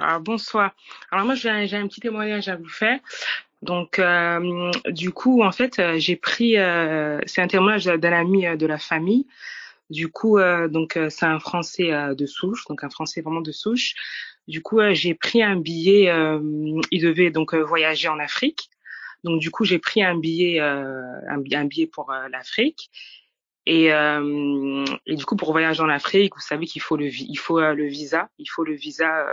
Alors, bonsoir. Alors moi, j'ai un petit témoignage à vous faire. Donc, du coup, en fait, j'ai pris, c'est un témoignage d'un ami de la famille. Du coup, c'est un Français de souche, donc un Français vraiment de souche. Du coup, j'ai pris un billet. Il devait donc voyager en Afrique. Donc, du coup, j'ai pris un billet pour l'Afrique. Et du coup, pour voyager en Afrique, vous savez qu'il faut il faut le visa, il faut le visa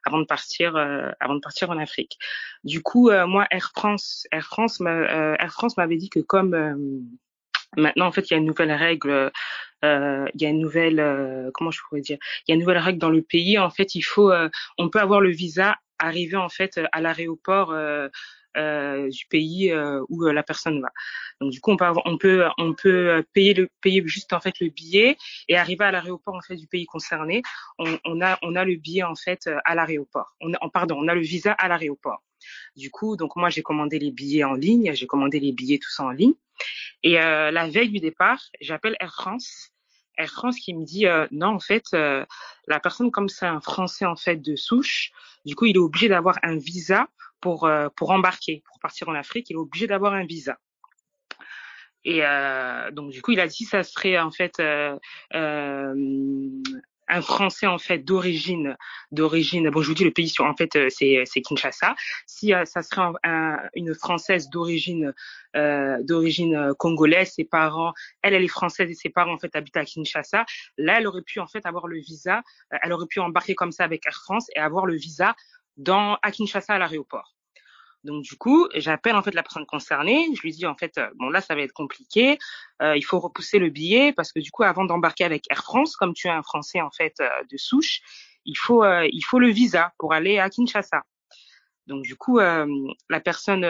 avant de partir en Afrique. Du coup, moi, Air France m'avait dit que comme maintenant, en fait, il y a une nouvelle règle, il y a une nouvelle, comment je pourrais dire, il y a une nouvelle règle dans le pays. En fait, on peut avoir le visa arrivé en fait à l'aéroport du pays où la personne va. Donc du coup, payer juste en fait le billet et arriver à l'aéroport en fait du pays concerné. On a le billet en fait à l'aéroport. On a le visa à l'aéroport. Du coup, donc moi j'ai commandé les billets en ligne, j'ai commandé les billets tout ça en ligne. Et la veille du départ, j'appelle Air France. Air France qui me dit non en fait la personne comme c'est un Français en fait de souche, du coup il est obligé d'avoir un visa pour embarquer, pour partir en Afrique, il est obligé d'avoir un visa. Et donc du coup il a dit ça serait en fait un Français en fait d'origine. Bon, je vous dis le pays en fait c'est Kinshasa. Si ça serait une Française d'origine congolaise, ses parents, elle est française et ses parents en fait habitent à Kinshasa. Là, elle aurait pu en fait avoir le visa. Elle aurait pu embarquer comme ça avec Air France et avoir le visa à Kinshasa à l'aéroport. Donc du coup, j'appelle en fait la personne concernée, je lui dis en fait bon là ça va être compliqué, il faut repousser le billet parce que du coup avant d'embarquer avec Air France, comme tu es un Français en fait de souche, il faut le visa pour aller à Kinshasa. Donc du coup la personne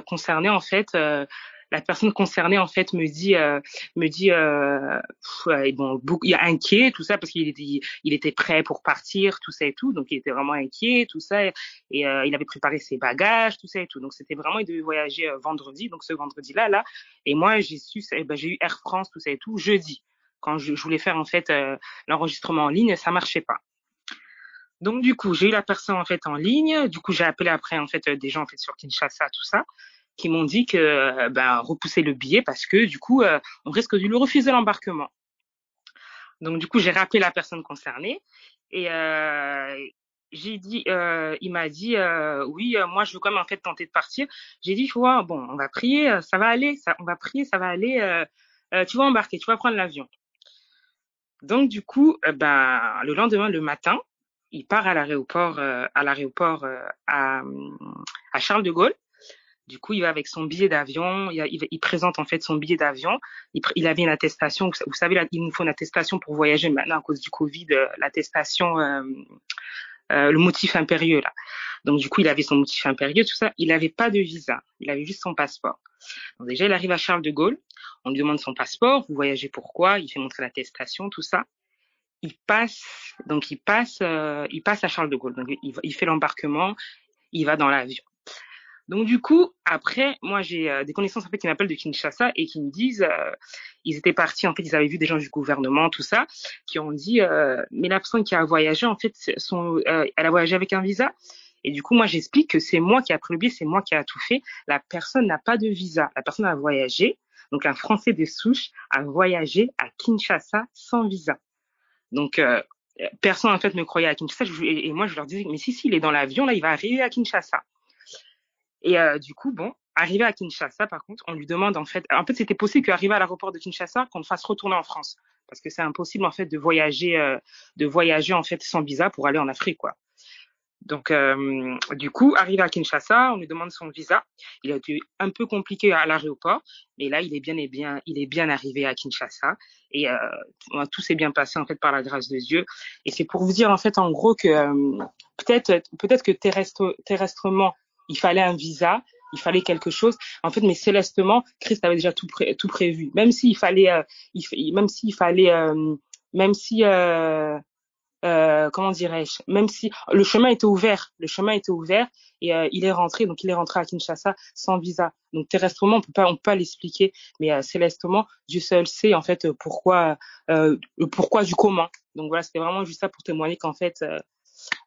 concernée en fait me dit bon il y a inquiet tout ça parce il était prêt pour partir tout ça et tout, donc il était vraiment inquiet tout ça, et il avait préparé ses bagages tout ça et tout, donc c'était vraiment, il devait voyager vendredi, donc ce vendredi là, et moi j'ai eu Air France tout ça et tout jeudi quand je voulais faire en fait l'enregistrement en ligne, ça marchait pas. Donc du coup, j'ai eu la personne en fait en ligne. Du coup, j'ai appelé après en fait des gens en fait sur Kinshasa tout ça, qui m'ont dit que repousser le billet parce que du coup, on risque de lui refuser l'embarquement. Donc du coup, j'ai rappelé la personne concernée et il m'a dit oui, moi je veux quand même en fait tenter de partir. J'ai dit, ouais, bon, on va prier, ça va aller, on va prier, ça va aller. Tu vas embarquer, tu vas prendre l'avion. Donc du coup, le lendemain, le matin, il part à l'aéroport à Charles de Gaulle. Du coup, il va avec son billet d'avion. Il présente en fait son billet d'avion. Il avait une attestation. Vous savez, là, il nous faut une attestation pour voyager maintenant à cause du Covid. L'attestation, le motif impérieux là. Donc du coup, il avait son motif impérieux, tout ça. Il n'avait pas de visa. Il avait juste son passeport. Donc déjà, il arrive à Charles de Gaulle. On lui demande son passeport. Vous voyagez pourquoi? Il fait montrer l'attestation, tout ça. Il passe à Charles de Gaulle. Donc il fait l'embarquement. Il va dans l'avion. Donc du coup, après, moi j'ai des connaissances en fait qui m'appellent de Kinshasa et qui me disent, ils étaient partis en fait, ils avaient vu des gens du gouvernement, tout ça, qui ont dit, mais la personne qui a voyagé en fait, elle a voyagé avec un visa. Et du coup, moi j'explique que c'est moi qui a pris le billet, c'est moi qui a tout fait. La personne n'a pas de visa, la personne a voyagé. Donc un Français de souche a voyagé à Kinshasa sans visa. Donc personne en fait ne croyait à Kinshasa. Et moi je leur disais, mais si, il est dans l'avion là, il va arriver à Kinshasa. Et du coup, bon, arrivé à Kinshasa, par contre, on lui demande en fait, c'était possible qu'arrivé à l'aéroport de Kinshasa, qu'on le fasse retourner en France, parce que c'est impossible en fait de voyager en fait sans visa pour aller en Afrique, quoi. Donc, du coup, arrivé à Kinshasa, on lui demande son visa. Il a été un peu compliqué à l'aéroport, mais là, il est bien arrivé à Kinshasa et tout s'est bien passé en fait par la grâce de Dieu. Et c'est pour vous dire en fait en gros que peut-être que terrestrement, il fallait un visa, il fallait quelque chose. En fait, mais célestement, Christ avait déjà tout prévu. Même s'il fallait, même s'il fallait, même si comment dirais-je, même si le chemin était ouvert et il est rentré à Kinshasa sans visa. Donc terrestrement, on peut pas l'expliquer, mais célestement, Dieu seul sait en fait le pourquoi du comment. Donc voilà, c'était vraiment juste ça pour témoigner qu'en fait,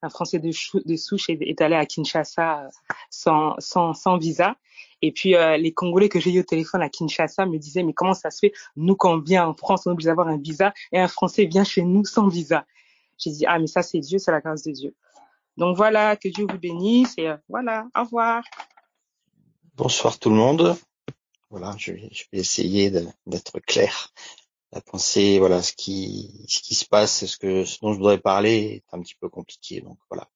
un Français de souche est allé à Kinshasa sans visa. Et puis les Congolais que j'ai eu au téléphone à Kinshasa me disaient mais comment ça se fait, nous quand on vient en France on est obligé d'avoir un visa et un Français vient chez nous sans visa. J'ai dit ah mais ça c'est Dieu, c'est la grâce de Dieu. Donc voilà, que Dieu vous bénisse et voilà, au revoir. Bonsoir tout le monde. Voilà, je vais essayer d'être clair. La pensée, voilà, ce qui se passe, ce dont je voudrais parler est un petit peu compliqué, donc voilà.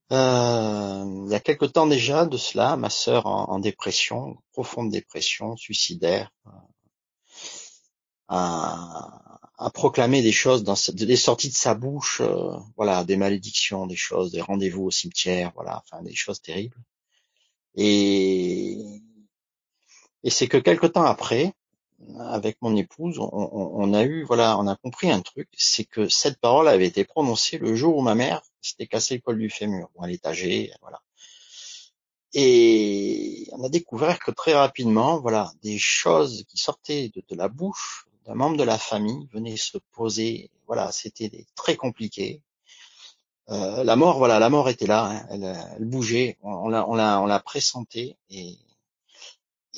Il y a quelque temps déjà de cela, ma sœur en dépression, profonde dépression, suicidaire, a proclamé des choses des sorties de sa bouche, voilà, des malédictions, des choses, des rendez-vous au cimetière, voilà, enfin des choses terribles. Et c'est que quelque temps après, avec mon épouse, on a eu, voilà, on a compris un truc, c'est que cette parole avait été prononcée le jour où ma mère s'était cassé le col du fémur. Bon, elle est âgée, voilà. Et on a découvert que très rapidement, voilà, des choses qui sortaient de la bouche d'un membre de la famille venaient se poser. Voilà, c'était très compliqué. La mort était là, hein, elle bougeait, on l'a pressentait et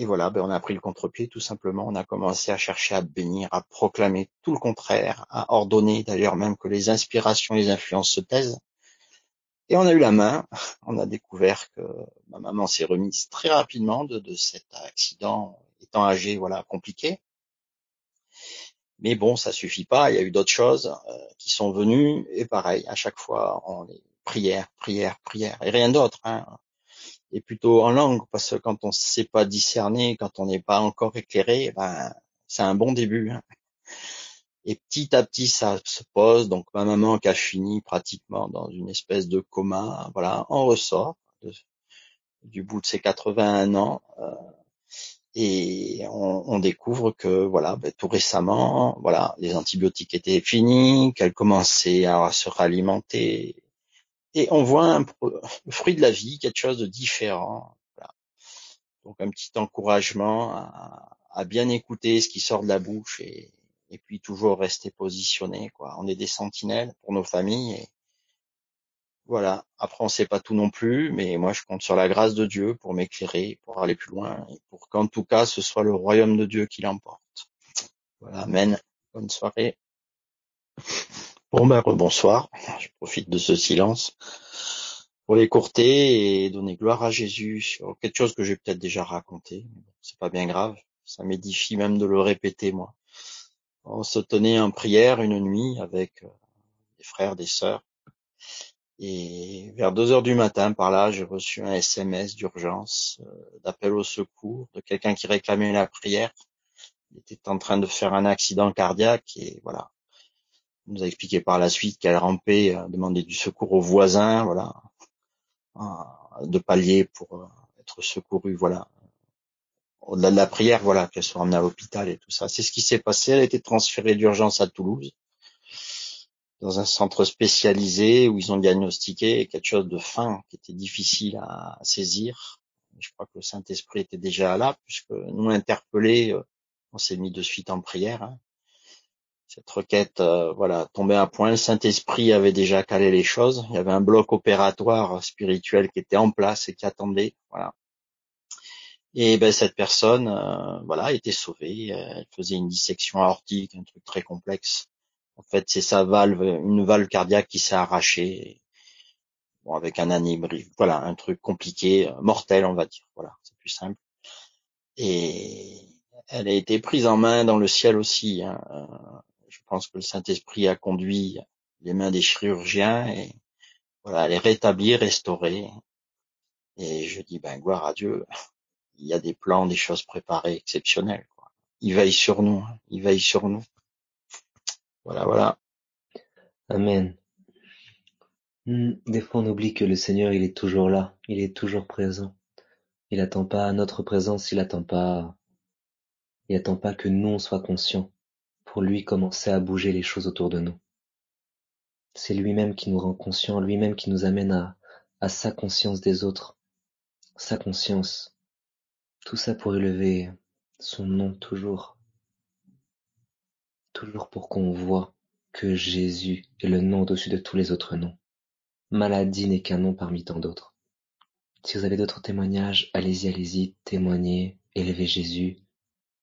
voilà, on a pris le contre-pied tout simplement. On a commencé à chercher à bénir, à proclamer tout le contraire, à ordonner d'ailleurs même que les inspirations, les influences se taisent. Et on a eu la main. On a découvert que ma maman s'est remise très rapidement de cet accident, étant âgée, voilà, compliqué. Mais bon, ça suffit pas. Il y a eu d'autres choses qui sont venues et pareil, à chaque fois, on est prière, prière, prière et rien d'autre. Hein. Et plutôt en langue, parce que quand on ne sait pas discerner, quand on n'est pas encore éclairé, c'est un bon début. Hein. Et petit à petit, ça se pose. Donc ma maman qui a fini pratiquement dans une espèce de coma, voilà, on ressort du bout de ses 81 ans et on découvre que voilà, tout récemment, voilà, les antibiotiques étaient finis, qu'elle commençait à se réalimenter et on voit le fruit de la vie, quelque chose de différent. Voilà. Donc un petit encouragement à bien écouter ce qui sort de la bouche et puis toujours rester positionné, quoi. On est des sentinelles pour nos familles et voilà. Après, on sait pas tout non plus, mais moi, je compte sur la grâce de Dieu pour m'éclairer, pour aller plus loin et pour qu'en tout cas, ce soit le royaume de Dieu qui l'emporte. Voilà. Amen. Bonne soirée. Bon, bonsoir. Je profite de ce silence pour l'écourter et donner gloire à Jésus sur quelque chose que j'ai peut-être déjà raconté. Mais bon, c'est pas bien grave. Ça m'édifie même de le répéter, moi. On se tenait en prière une nuit avec des frères, des sœurs. Et vers 2 heures du matin, par là, j'ai reçu un SMS d'urgence, d'appel au secours, de quelqu'un qui réclamait la prière. Il était en train de faire un accident cardiaque et voilà. Il nous a expliqué par la suite qu'elle rampait, demandait du secours aux voisins, voilà, de palier pour être secourue, voilà. Au-delà de la prière, voilà, qu'elle soit emmenée à l'hôpital et tout ça. C'est ce qui s'est passé. Elle a été transférée d'urgence à Toulouse, dans un centre spécialisé où ils ont diagnostiqué quelque chose de fin qui était difficile à saisir. Je crois que le Saint-Esprit était déjà là, puisque nous interpellés, on s'est mis de suite en prière. Hein. Cette requête, voilà, tombait à point. Le Saint-Esprit avait déjà calé les choses. Il y avait un bloc opératoire spirituel qui était en place et qui attendait. Voilà. Et cette personne, voilà, a été sauvée. Elle faisait une dissection aortique, un truc très complexe. En fait, c'est sa valve, une valve cardiaque qui s'est arrachée. Bon, avec un anévrisme, voilà, un truc compliqué, mortel, on va dire. Voilà, c'est plus simple. Et elle a été prise en main dans le ciel aussi. Hein. Je pense que le Saint-Esprit a conduit les mains des chirurgiens et voilà, elle est rétablie, restaurée. Et je dis, gloire à Dieu. Il y a des plans, des choses préparées exceptionnelles. Quoi. Il veille sur nous. Hein. Il veille sur nous. Voilà, voilà. Amen. Des fois, on oublie que le Seigneur, il est toujours là. Il est toujours présent. Il attend pas notre présence. Il attend pas que nous, on soit conscients pour lui commencer à bouger les choses autour de nous. C'est lui-même qui nous rend conscients, lui-même qui nous amène à sa conscience des autres, sa conscience. Tout ça pour élever son nom toujours pour qu'on voit que Jésus est le nom au-dessus de tous les autres noms. Maladie n'est qu'un nom parmi tant d'autres. Si vous avez d'autres témoignages, allez-y, témoignez, élevez Jésus.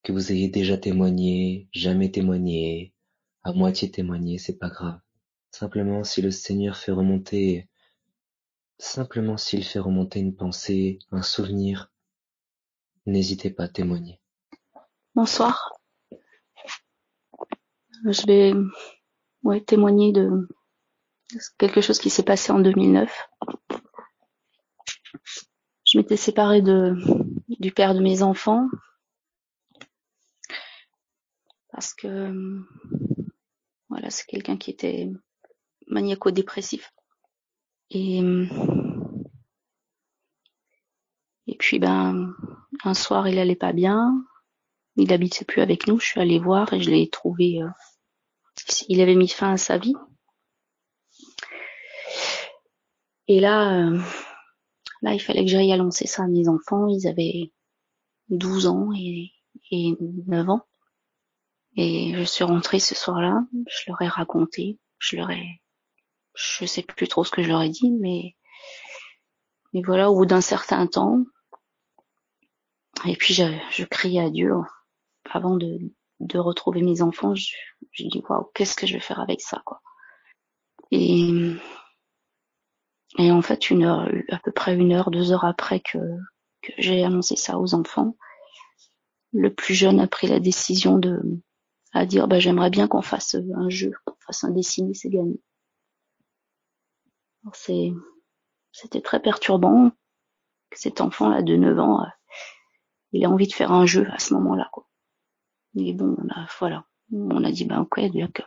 Que vous ayez déjà témoigné, jamais témoigné, à moitié témoigné, c'est pas grave. Simplement, si le Seigneur fait remonter, s'il fait remonter une pensée, un souvenir, n'hésitez pas à témoigner. Bonsoir. Je vais témoigner de quelque chose qui s'est passé en 2009. Je m'étais séparée du père de mes enfants parce que voilà, c'est quelqu'un qui était maniaco-dépressif. Et puis un soir, il allait pas bien. Il habitait plus avec nous. Je suis allée voir et je l'ai trouvé. Il avait mis fin à sa vie. Et là, il fallait que j'aille annoncer ça à mes enfants. Ils avaient 12 ans et 9 ans. Et je suis rentrée ce soir-là. Je leur ai raconté. Je sais plus trop ce que je leur ai dit, mais voilà, au bout d'un certain temps. Et puis je criais à Dieu avant de retrouver mes enfants. Je dis waouh, qu'est-ce que je vais faire avec ça, quoi. Et en fait, à peu près 1 heure, 2 heures après que j'ai annoncé ça aux enfants, le plus jeune a pris la décision à dire j'aimerais bien qu'on fasse un jeu, qu'on fasse un dessiné, c'est gagné. Alors c'était très perturbant que cet enfant-là de 9 ans, il ait envie de faire un jeu à ce moment-là, quoi. Mais bon, on a dit ok,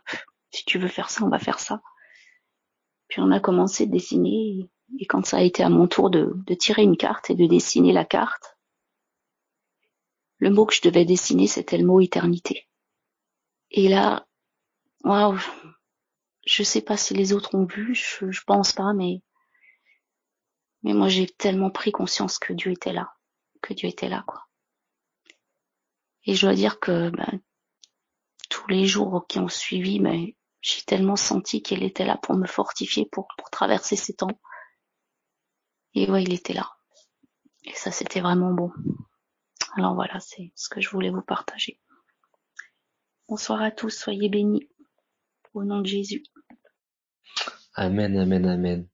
si tu veux faire ça, on va faire ça. Puis on a commencé de dessiner, et quand ça a été à mon tour de tirer une carte et de dessiner la carte, le mot que je devais dessiner, c'était le mot éternité. Et là, waouh, je sais pas si les autres ont vu, je pense pas, mais moi j'ai tellement pris conscience que Dieu était là, quoi. Et je dois dire que tous les jours qui ont suivi, j'ai tellement senti qu'il était là pour me fortifier, pour traverser ces temps. Et ouais, il était là. Et ça, c'était vraiment bon. Alors voilà, c'est ce que je voulais vous partager. Bonsoir à tous, soyez bénis. Au nom de Jésus. Amen, amen, amen.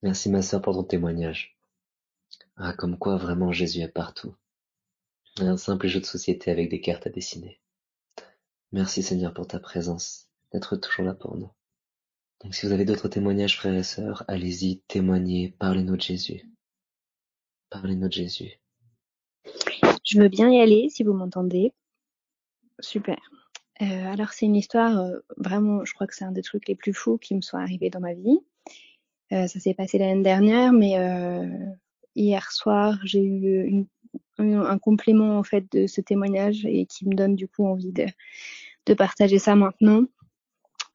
Merci ma sœur pour ton témoignage. Ah, comme quoi vraiment Jésus est partout. Un simple jeu de société avec des cartes à dessiner. Merci Seigneur pour ta présence, d'être toujours là pour nous. Donc si vous avez d'autres témoignages frères et sœurs, allez-y, témoignez, parlez-nous de Jésus. Parlez-nous de Jésus. Je veux bien y aller si vous m'entendez. Super. Alors c'est une histoire vraiment, je crois que c'est un des trucs les plus fous qui me sont arrivés dans ma vie. Ça s'est passé l'année dernière, mais hier soir j'ai eu un complément en fait de ce témoignage et qui me donne du coup envie de partager ça maintenant.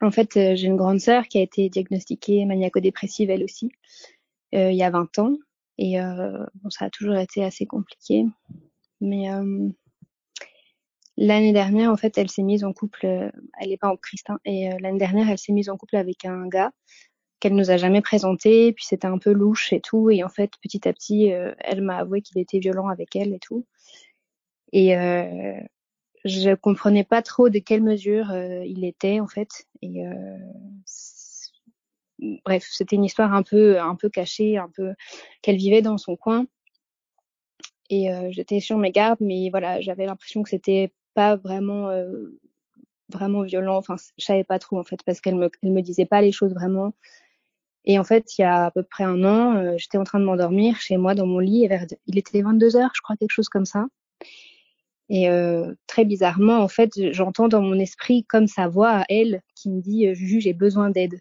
En fait, j'ai une grande sœur qui a été diagnostiquée maniaco-dépressive elle aussi il y a 20 ans et ça a toujours été assez compliqué, mais l'année dernière, en fait, elle s'est mise en couple, elle est pas en Christ, hein, et l'année dernière, elle s'est mise en couple avec un gars qu'elle nous a jamais présenté, puis c'était un peu louche et tout, et en fait, petit à petit, elle m'a avoué qu'il était violent avec elle et tout, et je comprenais pas trop de quelle mesure il était, en fait, et bref, c'était une histoire un peu cachée, un peu qu'elle vivait dans son coin, et j'étais sur mes gardes, mais voilà, j'avais l'impression que c'était pas vraiment violent, enfin je savais pas trop en fait parce qu'elle me disait pas les choses vraiment. Et en fait il y a à peu près 1 an, j'étais en train de m'endormir chez moi dans mon lit et il était 22h je crois, quelque chose comme ça, et très bizarrement en fait j'entends dans mon esprit comme sa voix à elle qui me dit Juju, j'ai besoin d'aide.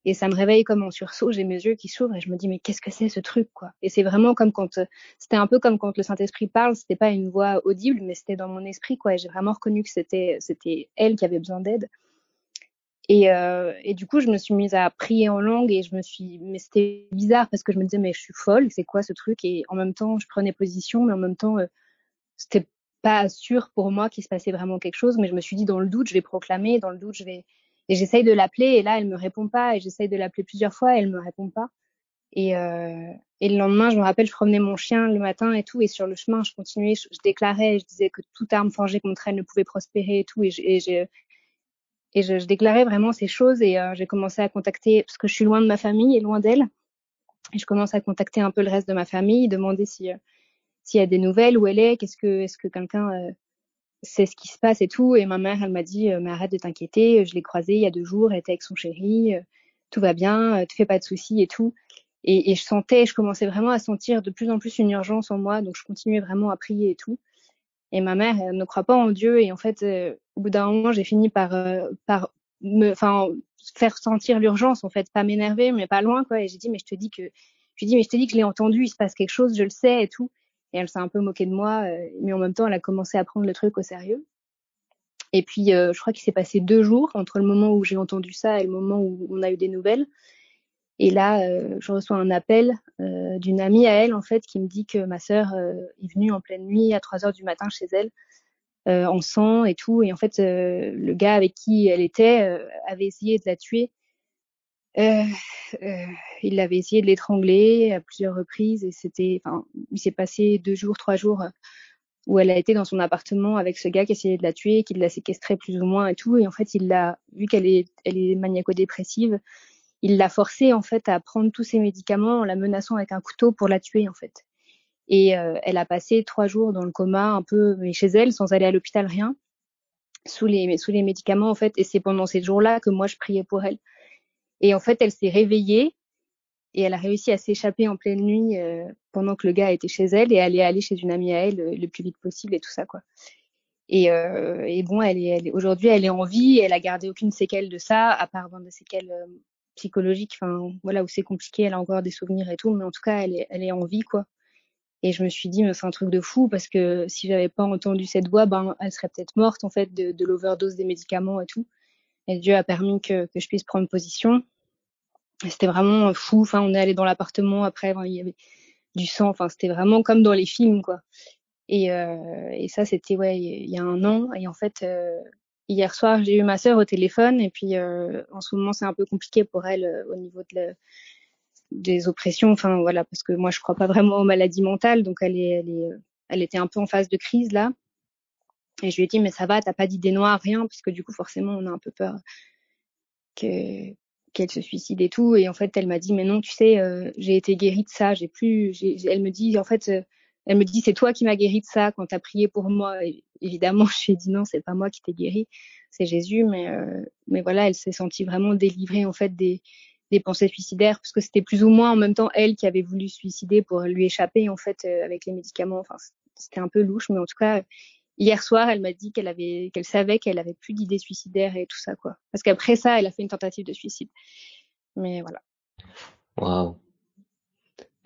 Et ça me réveille comme en sursaut, j'ai mes yeux qui s'ouvrent et je me dis mais qu'est-ce que c'est ce truc, quoi. Et c'est vraiment comme c'était un peu comme quand le Saint-Esprit parle, c'était pas une voix audible mais c'était dans mon esprit, quoi, et j'ai vraiment reconnu que c'était elle qui avait besoin d'aide. Et du coup, je me suis mise à prier en langue mais c'était bizarre parce que je me disais, mais je suis folle, c'est quoi ce truc? Et en même temps, je prenais position, mais en même temps, c'était pas sûr pour moi qu'il se passait vraiment quelque chose. Mais je me suis dit, dans le doute, je vais proclamer, dans le doute, et j'essaye de l'appeler, et là, elle me répond pas, et j'essaye de l'appeler plusieurs fois, et elle me répond pas. Et le lendemain, je me rappelle, je promenais mon chien le matin et tout, et sur le chemin, je continuais, je déclarais, je disais que toute arme forgée contre elle ne pouvait prospérer et tout, je déclarais vraiment ces choses, et j'ai commencé à contacter, parce que je suis loin de ma famille et loin d'elle, et je commence à contacter un peu le reste de ma famille, demander s'il y a des nouvelles, où elle est, est-ce que quelqu'un sait ce qui se passe et tout. Et ma mère, elle m'a dit, mais arrête de t'inquiéter, je l'ai croisée il y a 2 jours, elle était avec son chéri, tout va bien, te fais pas de soucis et tout. Et je commençais vraiment à sentir de plus en plus une urgence en moi, donc je continuais vraiment à prier et tout. Et ma mère, elle ne croit pas en Dieu. Et en fait, au bout d'un moment, j'ai fini par faire sentir l'urgence, en fait, pas m'énerver, mais pas loin, quoi. Et j'ai dit, mais je te dis que je l'ai entendu, il se passe quelque chose, je le sais et tout. Et elle s'est un peu moquée de moi, mais en même temps, elle a commencé à prendre le truc au sérieux. Et puis, je crois qu'il s'est passé 2 jours entre le moment où j'ai entendu ça et le moment où on a eu des nouvelles. Et là, je reçois un appel d'une amie à elle, en fait, qui me dit que ma sœur est venue en pleine nuit à 3h du matin chez elle, en sang et tout. Et en fait, le gars avec qui elle était avait essayé de la tuer. Euh, il avait essayé de l'étrangler à plusieurs reprises, et il s'est passé 2 jours, 3 jours où elle a été dans son appartement avec ce gars qui essayait de la tuer, qui l'a séquestrée plus ou moins et tout. Et en fait, vu qu'elle est maniaco-dépressive, il l'a forcée en fait à prendre tous ses médicaments en la menaçant avec un couteau pour la tuer en fait. Et elle a passé 3 jours dans le coma, un peu, mais chez elle, sans aller à l'hôpital, rien, sous les médicaments en fait. Et c'est pendant ces jours-là que moi je priais pour elle. Et en fait, elle s'est réveillée et elle a réussi à s'échapper en pleine nuit pendant que le gars était chez elle, et elle est allée chez une amie à elle le plus vite possible et tout ça, quoi. Et bon, aujourd'hui, elle est en vie, elle a gardé aucune séquelle de ça, à part des séquelles psychologiques, enfin voilà, où c'est compliqué, elle a encore des souvenirs et tout, mais en tout cas, elle est en vie, quoi. Et je me suis dit, mais c'est un truc de fou, parce que si j'avais pas entendu cette voix, ben elle serait peut-être morte en fait de l'overdose des médicaments et tout. Et Dieu a permis que je puisse prendre position. Et c'était vraiment fou. Enfin, on est allé dans l'appartement après, il y avait du sang. Enfin, c'était vraiment comme dans les films, quoi. Et ça, c'était il y a 1 an. Et en fait, hier soir, j'ai eu ma sœur au téléphone. Et puis, en ce moment, c'est un peu compliqué pour elle au niveau des oppressions. Enfin, voilà, parce que moi, je crois pas vraiment aux maladies mentales. Donc, elle était un peu en phase de crise là. Et je lui ai dit, mais ça va, t'as pas d'idée noire, rien, parce que du coup, forcément, on a un peu peur qu'elle se suicide et tout. Et en fait, elle m'a dit, mais non, tu sais, j'ai été guérie de ça. Elle me dit, en fait, c'est toi qui m'as guérie de ça quand t'as prié pour moi. Et évidemment, je lui ai dit, non, c'est pas moi qui t'ai guérie, c'est Jésus. Mais voilà, elle s'est sentie vraiment délivrée, en fait, des pensées suicidaires, parce que c'était plus ou moins en même temps elle qui avait voulu se suicider pour lui échapper, en fait, avec les médicaments. Enfin, c'était un peu louche, mais en tout cas, hier soir, elle m'a dit qu'elle savait qu'elle avait plus d'idées suicidaires et tout ça, quoi. Parce qu'après ça, elle a fait une tentative de suicide. Mais voilà. Waouh.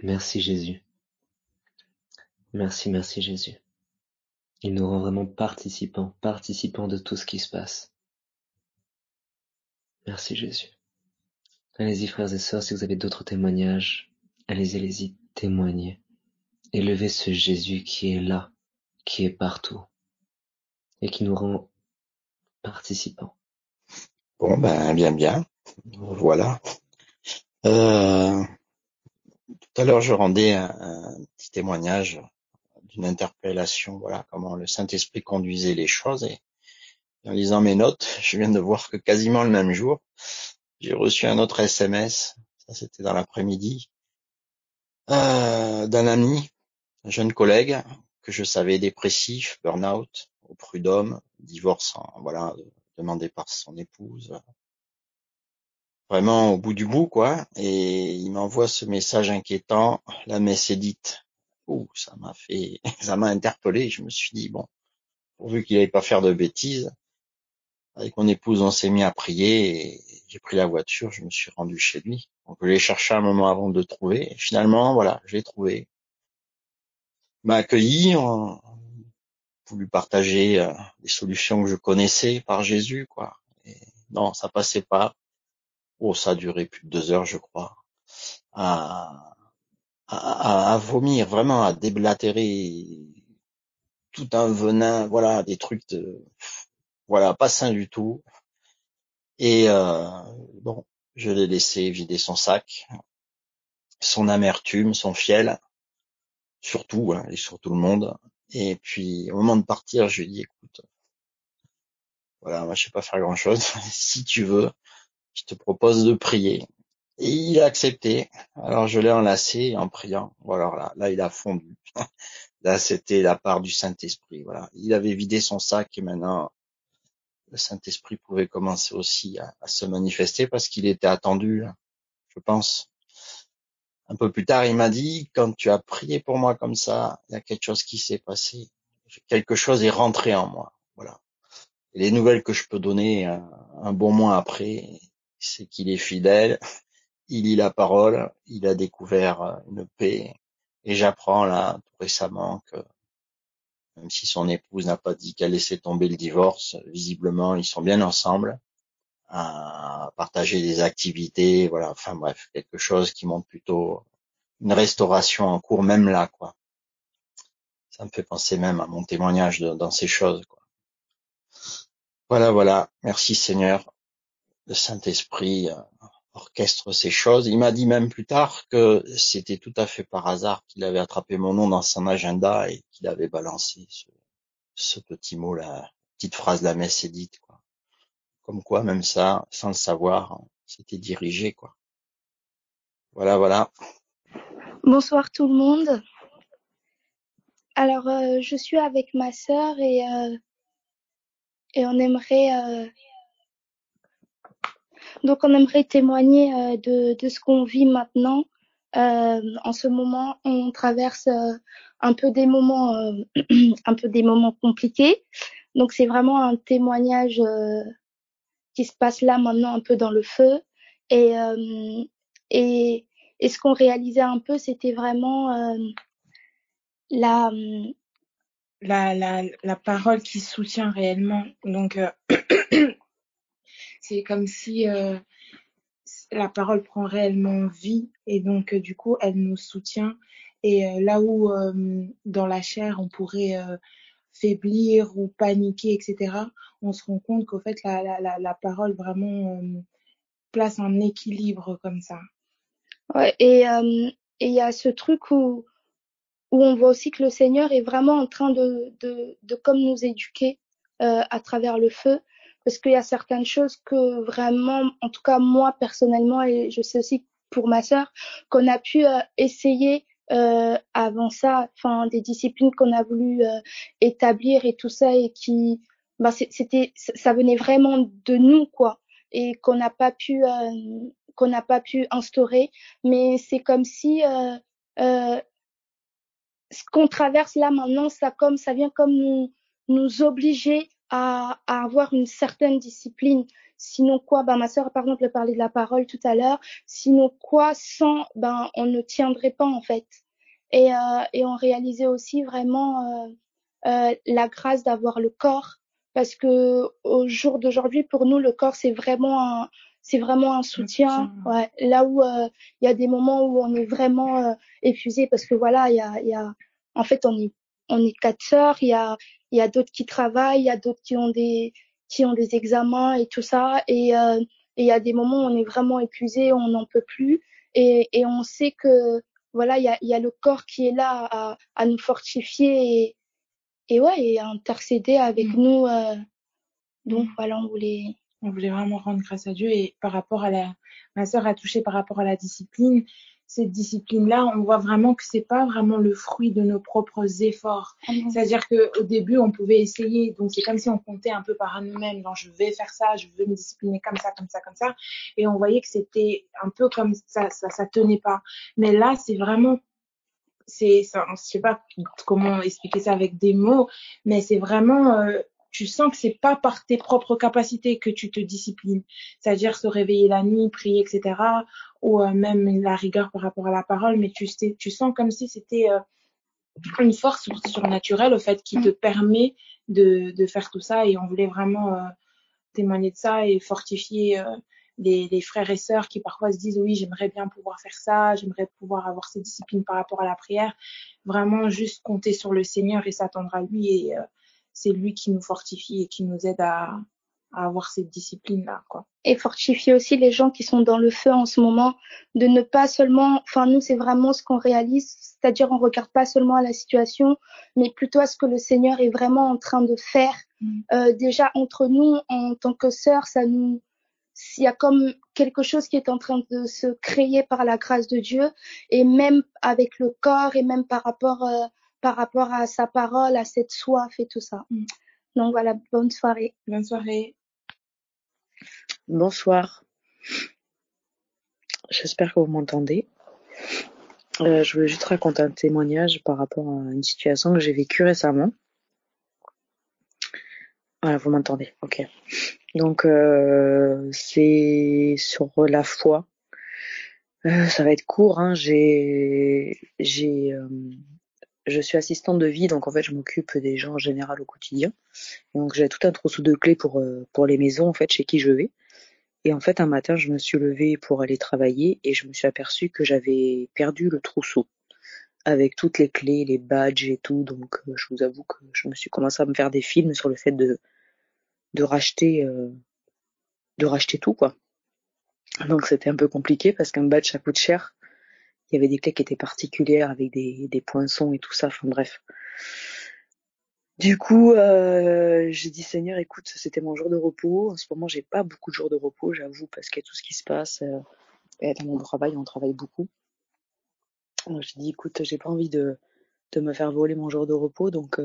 Merci Jésus. Merci, merci Jésus. Il nous rend vraiment participants de tout ce qui se passe. Merci Jésus. Allez-y frères et sœurs, si vous avez d'autres témoignages, allez-y, témoignez. Élevez ce Jésus qui est là, qui est partout, et qui nous rend participants. Bon, bien. Voilà. Tout à l'heure, je rendais un petit témoignage d'une interpellation, voilà, comment le Saint-Esprit conduisait les choses. Et en lisant mes notes, je viens de voir que quasiment le même jour, j'ai reçu un autre SMS, ça c'était dans l'après-midi, d'un ami, un jeune collègue que je savais dépressif, burn-out, au prud'homme, divorce, demandé par son épouse, vraiment au bout du bout, quoi. Et il m'envoie ce message inquiétant, la messe est dite. Ouh, ça m'a interpellé. Je me suis dit, bon, pourvu qu'il n'allait pas faire de bêtises. Avec mon épouse, on s'est mis à prier et j'ai pris la voiture, je me suis rendu chez lui. Donc, je l'ai cherché un moment avant de le trouver. Et finalement, voilà, je l'ai trouvé. Il m'a accueilli, on a voulu partager des solutions que je connaissais par Jésus, quoi. Et non, ça passait pas. Oh, ça a duré plus de 2 heures, je crois. À, à vomir, vraiment, à déblatérer tout un venin, voilà, des trucs voilà, pas sain du tout. Et bon, je l'ai laissé vider son sac, son amertume, son fiel, surtout, hein, et sur tout le monde. Et puis, au moment de partir, je lui ai dit, écoute, voilà, moi, je sais pas faire grand-chose. Si tu veux, je te propose de prier. Et il a accepté. Alors, je l'ai enlacé en priant. Voilà, là, il a fondu. Là, c'était la part du Saint-Esprit. Voilà, il avait vidé son sac et maintenant, le Saint-Esprit pouvait commencer aussi à se manifester parce qu'il était attendu, je pense. Un peu plus tard, il m'a dit, quand tu as prié pour moi comme ça, il y a quelque chose qui s'est passé. Quelque chose est rentré en moi. Voilà. Et les nouvelles que je peux donner un bon mois après, c'est qu'il est fidèle, il lit la parole, il a découvert une paix. Et j'apprends là, tout récemment, que même si son épouse n'a pas dit qu'elle laissait tomber le divorce, visiblement, ils sont bien ensemble, à partager des activités, voilà. Enfin bref, quelque chose qui montre plutôt une restauration en cours, même là, quoi. Ça me fait penser même à mon témoignage dans ces choses, quoi. Voilà, voilà. Merci Seigneur. Le Saint-Esprit orchestre ces choses. Il m'a dit même plus tard que c'était tout à fait par hasard qu'il avait attrapé mon nom dans son agenda et qu'il avait balancé ce petit mot, la petite phrase de la messe édite, quoi. Comme quoi, même ça, sans le savoir, c'était dirigé, quoi. Voilà, voilà. Bonsoir tout le monde. Alors, je suis avec ma sœur et on aimerait on aimerait témoigner de ce qu'on vit maintenant. En ce moment, on traverse un peu des moments un peu des moments compliqués. Donc c'est vraiment un témoignage qui se passe là maintenant un peu dans le feu et et, et ce qu'on réalisait un peu, c'était vraiment la parole qui soutient réellement. Donc, c'est comme si la parole prend réellement vie et donc, du coup, elle nous soutient. Et là où dans la chair, on pourrait faiblir ou paniquer, etc., on se rend compte qu'au fait, la parole vraiment place un équilibre comme ça. Ouais, et il y a ce truc où on voit aussi que le Seigneur est vraiment en train de comme nous éduquer à travers le feu, parce qu'il y a certaines choses que vraiment, en tout cas moi personnellement, et je sais aussi pour ma sœur, qu'on a pu essayer avant ça, enfin des disciplines qu'on a voulu établir et tout ça, et qui, ça venait vraiment de nous, quoi, et qu'on n'a pas pu instaurer, mais c'est comme si ce qu'on traverse là maintenant, ça vient comme nous obliger à avoir une certaine discipline. Sinon quoi, ma sœur par exemple parlait de la parole tout à l'heure. Sinon quoi, sans on ne tiendrait pas en fait. Et on réalisait aussi vraiment la grâce d'avoir le corps, parce que au jour d'aujourd'hui pour nous le corps c'est vraiment un soutien. Ouais, là où il y a des moments où on est vraiment épuisé, parce que voilà, il y a en fait on est 4 sœurs, il y a d'autres qui travaillent, il y a d'autres qui ont des examens et tout ça, et il y a des moments où on est vraiment épuisé, on n'en peut plus, et on sait que voilà, il y a le corps qui est là à nous fortifier et ouais, et à intercéder avec nous. Donc voilà, on voulait vraiment rendre grâce à Dieu. Et par rapport à ma sœur a touché par rapport à la discipline. Cette discipline-là, on voit vraiment que c'est pas vraiment le fruit de nos propres efforts. C'est-à-dire que au début, on pouvait essayer. Donc c'est comme si on comptait un peu par nous-mêmes. Genre, je vais faire ça, je veux me discipliner comme ça, comme ça, comme ça. Et on voyait que c'était un peu comme ça tenait pas. Mais là, c'est vraiment, je sais pas comment expliquer ça avec des mots, mais c'est vraiment, tu sens que c'est pas par tes propres capacités que tu te disciplines. C'est-à-dire se réveiller la nuit, prier, etc., ou même la rigueur par rapport à la parole, mais tu sens comme si c'était une force surnaturelle, au fait, qui te permet de faire tout ça. Et on voulait vraiment témoigner de ça et fortifier les frères et sœurs qui parfois se disent oui, j'aimerais bien pouvoir faire ça, j'aimerais pouvoir avoir ces disciplines par rapport à la prière. Vraiment juste compter sur le Seigneur et s'attendre à lui, et c'est lui qui nous fortifie et qui nous aide à avoir cette discipline-là, quoi. Et fortifier aussi les gens qui sont dans le feu en ce moment, de ne pas seulement, enfin nous c'est vraiment ce qu'on réalise, c'est-à-dire on regarde pas seulement à la situation, mais plutôt à ce que le Seigneur est vraiment en train de faire. Déjà entre nous en tant que sœurs, il y a comme quelque chose qui est en train de se créer par la grâce de Dieu, et même avec le corps, et même par rapport à sa parole, à cette soif et tout ça. Donc voilà, bonne soirée. Bonne soirée. Bonsoir. J'espère que vous m'entendez. Je voulais juste raconter un témoignage par rapport à une situation que j'ai vécue récemment. Voilà, vous m'entendez. Ok. Donc, c'est sur la foi. Ça va être court, hein. Je suis assistante de vie, donc en fait, je m'occupe des gens en général au quotidien. Donc, j'ai tout un trousseau de clés pour les maisons, en fait, chez qui je vais. Et en fait, un matin, je me suis levée pour aller travailler et je me suis aperçue que j'avais perdu le trousseau avec toutes les clés, les badges et tout. Donc, je vous avoue que je me suis commencé à me faire des films sur le fait de racheter tout, quoi. Donc, c'était un peu compliqué parce qu'un badge, ça coûte cher. Il y avait des clés qui étaient particulières avec des poinçons et tout ça. Enfin, bref. Du coup, j'ai dit Seigneur, écoute, c'était mon jour de repos. En ce moment, j'ai pas beaucoup de jours de repos, j'avoue, parce qu'il y a tout ce qui se passe. Et dans mon travail, on travaille beaucoup. Donc, j'ai dit, écoute, j'ai pas envie de me faire voler mon jour de repos. Donc,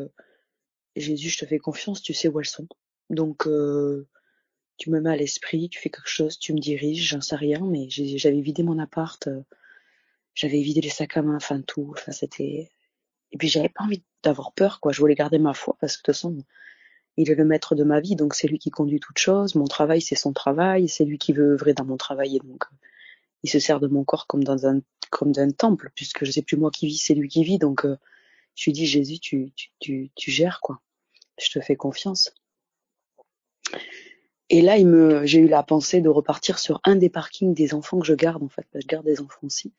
Jésus, je te fais confiance, tu sais où elles sont. Donc, tu me mets à l'esprit, tu fais quelque chose, tu me diriges, j'en sais rien, mais j'avais vidé mon appart, j'avais vidé les sacs à main, enfin tout. Enfin, c'était. Et puis, j'avais pas envie d'avoir peur, quoi. Je voulais garder ma foi parce que de toute façon, il est le maître de ma vie, donc c'est lui qui conduit toute chose. Mon travail, c'est son travail, c'est lui qui veut œuvrer dans mon travail, et donc il se sert de mon corps comme d'un temple, puisque je sais plus moi qui vis, c'est lui qui vit. Donc je lui dis Jésus, tu gères, quoi. Je te fais confiance. Et là, j'ai eu la pensée de repartir sur un des parkings des enfants que je garde, en fait. Je garde des enfants aussi.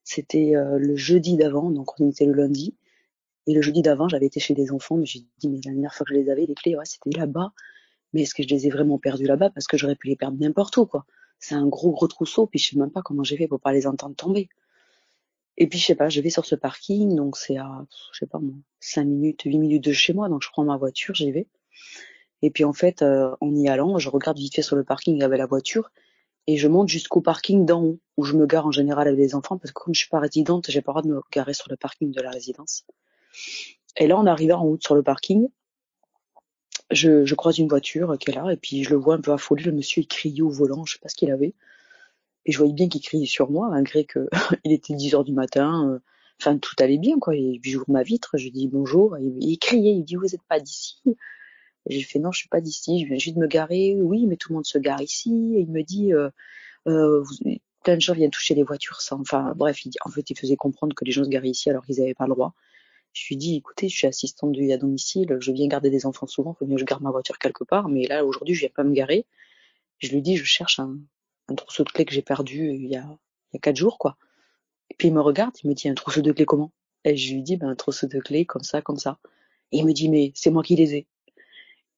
C'était le jeudi d'avant, donc on était le lundi. Et le jeudi d'avant, j'avais été chez des enfants, mais j'ai dit, mais la dernière fois que je les avais, les clés, ouais, c'était là-bas. Mais est-ce que je les ai vraiment perdus là-bas? Parce que j'aurais pu les perdre n'importe où, quoi. C'est un gros trousseau, puis je sais même pas comment j'ai fait pour pas les entendre tomber. Et puis, je sais pas, je vais sur ce parking, donc c'est à, je sais pas moi, 5 minutes, 8 minutes de chez moi, donc je prends ma voiture, j'y vais. Et puis, en fait, en y allant, je regarde vite fait sur le parking, il y avait la voiture, et je monte jusqu'au parking d'en haut, où je me gare en général avec les enfants, parce que comme je suis pas résidente, j'ai pas le droit de me garer sur le parking de la résidence. Et là, on arrive en haut sur le parking, je croise une voiture qui est là, et puis je le vois un peu affolé, le monsieur il criait au volant, je sais pas ce qu'il avait. Et je voyais bien qu'il criait sur moi, malgré que il était 10h du matin, enfin tout allait bien, quoi. Et puis j'ouvre ma vitre, je dis bonjour, et il criait, il dit vous êtes pas d'ici? Et j'ai fait non, je suis pas d'ici, je viens juste de me garer. Oui, mais tout le monde se gare ici. Et il me dit plein de gens viennent toucher les voitures sans. Enfin bref, en fait il faisait comprendre que les gens se garaient ici alors qu'ils avaient pas le droit. Je lui dis écoutez, je suis assistante de vie à domicile, je viens garder des enfants souvent, faut mieux que je garde ma voiture quelque part, mais là aujourd'hui je viens pas me garer. Je lui dis je cherche un trousseau de clés que j'ai perdu il y a 4 jours, quoi. Et puis il me regarde, il me dit un trousseau de clés comment? Et je lui dis un trousseau de clés comme ça, comme ça. Et il me dit mais c'est moi qui les ai.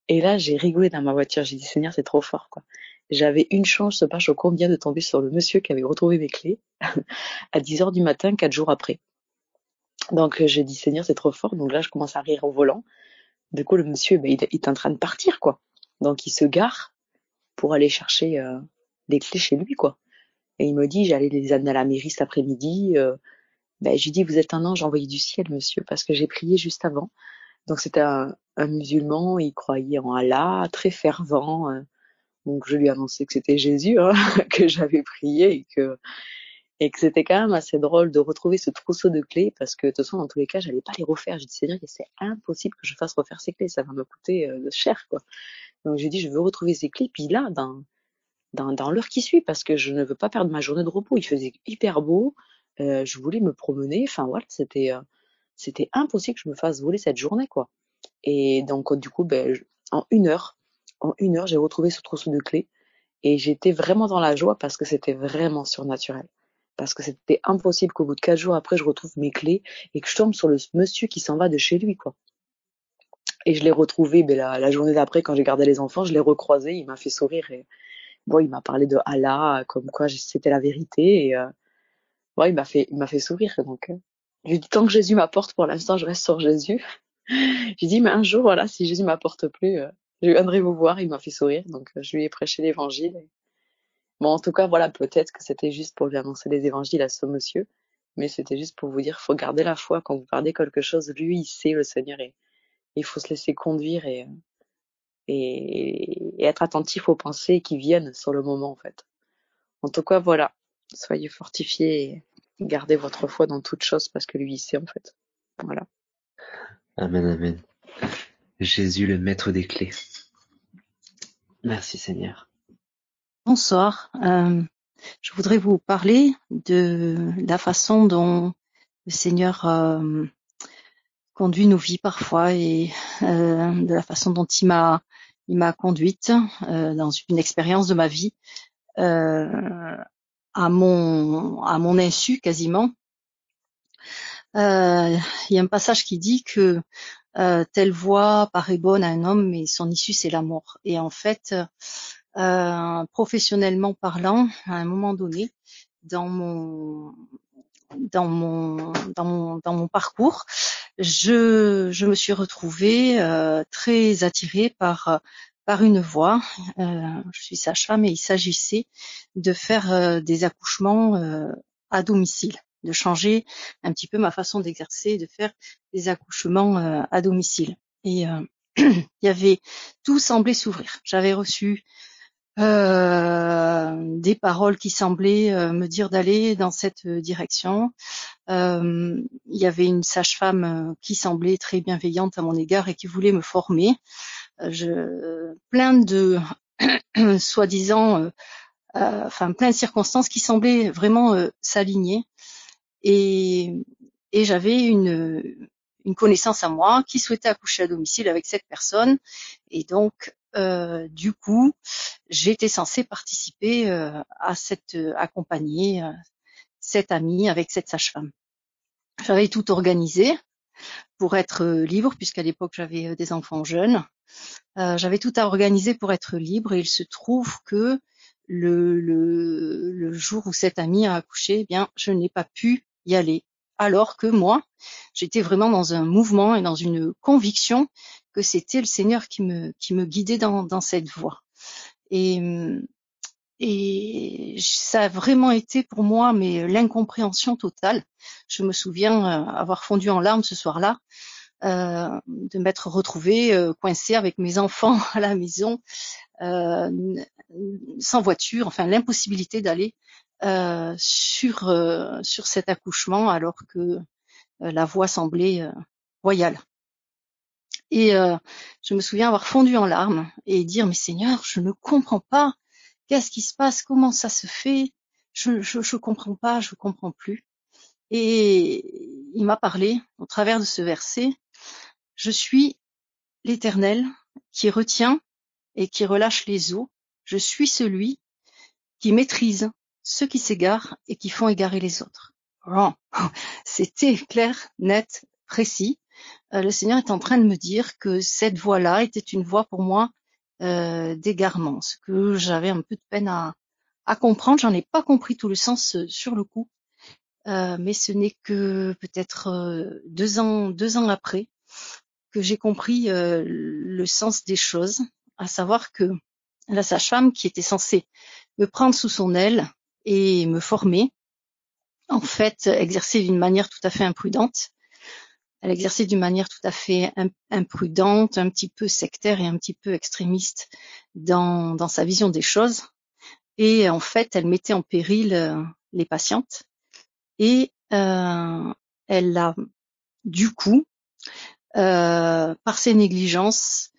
Et là j'ai rigolé dans ma voiture, j'ai dit Seigneur c'est trop fort, quoi. J'avais une chance, je sais pas combien, de tomber sur le monsieur qui avait retrouvé mes clés à 10h du matin, 4 jours après. Donc j'ai dit Seigneur c'est trop fort, donc là je commence à rire au volant. Du coup le monsieur il est en train de partir, quoi. Donc il se gare pour aller chercher les clés chez lui, quoi. Et il me dit j'allais les amener à la mairie cet après-midi. Je lui dis vous êtes un ange envoyé du ciel, monsieur, parce que j'ai prié juste avant. Donc c'était un musulman, il croyait en Allah, très fervent. Donc je lui ai annoncé que c'était Jésus, hein, que j'avais prié, et que c'était quand même assez drôle de retrouver ce trousseau de clés, parce que de toute façon dans tous les cas j'allais pas les refaire. J'ai dit Seigneur, c'est impossible que je fasse refaire ces clés, ça va me coûter cher, quoi. Donc j'ai dit je veux retrouver ces clés, puis là dans l'heure qui suit, parce que je ne veux pas perdre ma journée de repos. Il faisait hyper beau, je voulais me promener, enfin voilà, c'était impossible que je me fasse voler cette journée, quoi. Et donc du coup en 1 heure En 1 heure, j'ai retrouvé ce trousseau de clés et j'étais vraiment dans la joie parce que c'était vraiment surnaturel. Parce que c'était impossible qu'au bout de 4 jours après, je retrouve mes clés et que je tombe sur le monsieur qui s'en va de chez lui, quoi. Et je l'ai retrouvé la journée d'après quand j'ai gardé les enfants, je l'ai recroisé, il m'a fait sourire et bon, il m'a parlé de Allah, comme quoi c'était la vérité et bon, il m'a fait sourire donc je lui ai dit tant que Jésus m'apporte pour l'instant, je reste sur Jésus. J'ai dit mais un jour voilà, si Jésus m'apporte plus, je viendrai vous voir, il m'a fait sourire donc je lui ai prêché l'évangile. Bon en tout cas voilà, peut-être que c'était juste pour lui annoncer les évangiles à ce monsieur, mais c'était juste pour vous dire faut garder la foi quand vous perdez quelque chose, lui il sait le Seigneur et il faut se laisser conduire et être attentif aux pensées qui viennent sur le moment en fait. En tout cas voilà, soyez fortifiés et gardez votre foi dans toute chose parce que lui il sait en fait. Voilà. Amen, amen. Jésus, le maître des clés. Merci Seigneur. Bonsoir. Je voudrais vous parler de la façon dont le Seigneur conduit nos vies parfois et de la façon dont il m'a conduite dans une expérience de ma vie à mon insu quasiment. Il y a un passage qui dit que telle voie paraît bonne à un homme, mais son issue c'est la mort. Et en fait, professionnellement parlant, à un moment donné, dans mon parcours, je me suis retrouvée très attirée par une voie. Je suis sage-femme et il s'agissait de faire des accouchements à domicile, de changer un petit peu ma façon d'exercer, de faire des accouchements à domicile. Et il y avait, tout semblait s'ouvrir. J'avais reçu des paroles qui semblaient me dire d'aller dans cette direction. Il y avait une sage-femme qui semblait très bienveillante à mon égard et qui voulait me former. Plein de soi-disant, plein de circonstances qui semblaient vraiment s'aligner. Et j'avais une connaissance à moi qui souhaitait accoucher à domicile avec cette personne. Et donc, du coup, j'étais censée participer à accompagner cette amie avec cette sage-femme. J'avais tout organisé pour être libre, puisqu'à l'époque j'avais des enfants jeunes. J'avais tout à organiser pour être libre et il se trouve que le jour où cette amie a accouché, eh bien, je n'ai pas pu y aller. Alors que moi, j'étais vraiment dans un mouvement et dans une conviction que c'était le Seigneur qui me guidait dans cette voie. Et ça a vraiment été pour moi l'incompréhension totale. Je me souviens avoir fondu en larmes ce soir-là, de m'être retrouvée coincée avec mes enfants à la maison, sans voiture, enfin l'impossibilité d'aller sur cet accouchement alors que la voie semblait royale. Et je me souviens avoir fondu en larmes et dire mais Seigneur, je ne comprends pas. Qu'est-ce qui se passe? Comment ça se fait? Je comprends pas, je comprends plus. Et il m'a parlé au travers de ce verset. Je suis l'Éternel qui retient et qui relâche les eaux. Je suis celui qui maîtrise ceux qui s'égarent et qui font égarer les autres. Bon, c'était clair, net, précis. Le Seigneur est en train de me dire que cette voie-là était une voie pour moi d'égarement, ce que j'avais un peu de peine à comprendre. J'en ai pas compris tout le sens sur le coup, mais ce n'est que peut-être 2 ans après que j'ai compris le sens des choses, à savoir que la sage-femme qui était censée me prendre sous son aile et me former, en fait, exerçait d'une manière tout à fait imprudente. Elle exerçait d'une manière tout à fait imprudente, un petit peu sectaire et un petit peu extrémiste dans sa vision des choses. Et en fait, elle mettait en péril les patientes. Et elle a, du coup, par ses négligences,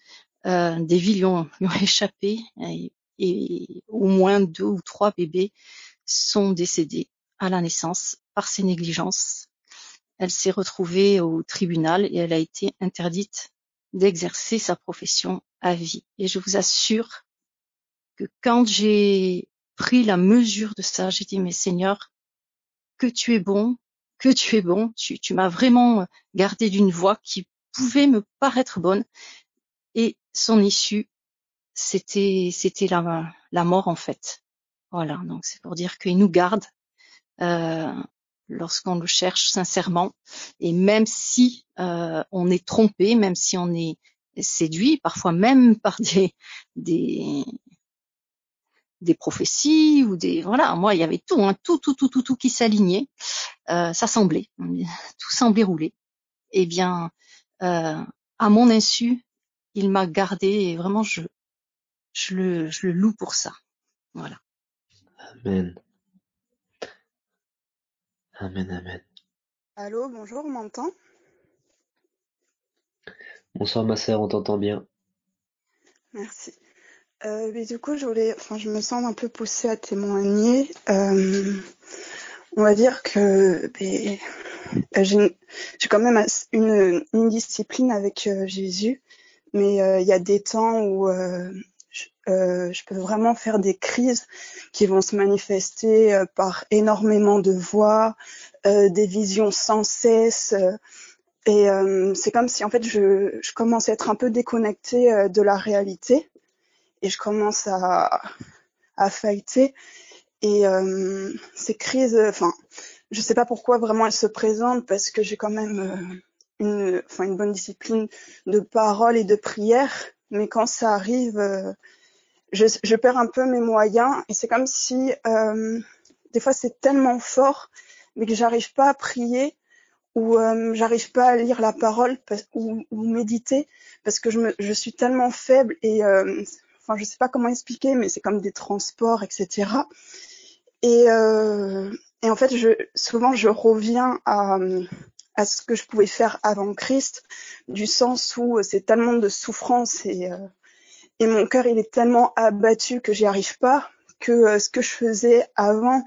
des vies lui ont échappé et au moins 2 ou 3 bébés sont décédés à la naissance par ses négligences. Elle s'est retrouvée au tribunal et elle a été interdite d'exercer sa profession à vie. Et je vous assure que quand j'ai pris la mesure de ça, j'ai dit, mais Seigneur, que tu es bon, que tu es bon, tu m'as vraiment gardé d'une voie qui pouvait me paraître bonne, et son issue, c'était la mort en fait. Voilà, donc c'est pour dire qu'il nous garde lorsqu'on le cherche sincèrement, et même si on est trompé, même si on est séduit, parfois même par des prophéties ou voilà, moi il y avait tout, hein, tout qui s'alignait, ça semblait, tout semblait rouler. Eh bien, à mon insu, il m'a gardé, et vraiment je le loue pour ça. Voilà. Amen. Amen, amen. Allô, bonjour, on m'entend? Bonsoir ma sœur, on t'entend bien. Merci. Mais du coup, je me sens un peu poussée à témoigner. On va dire que j'ai quand même une discipline avec Jésus, mais il y a des temps où je peux vraiment faire des crises qui vont se manifester par énormément de voix, des visions sans cesse. Et c'est comme si en fait je commence à être un peu déconnectée de la réalité, et je commence à fighter. Et ces crises, je sais pas pourquoi vraiment elles se présentent, parce que j'ai quand même une bonne discipline de parole et de prière, mais quand ça arrive, je perds un peu mes moyens, et c'est comme si des fois c'est tellement fort, mais que j'arrive pas à prier, ou j'arrive pas à lire la parole ou méditer, parce que je suis tellement faible, et je sais pas comment expliquer, mais c'est comme des transports, etc. Et en fait, souvent je reviens à ce que je pouvais faire avant Christ, du sens où c'est tellement de souffrance, et mon cœur il est tellement abattu que j'y arrive pas, que ce que je faisais avant,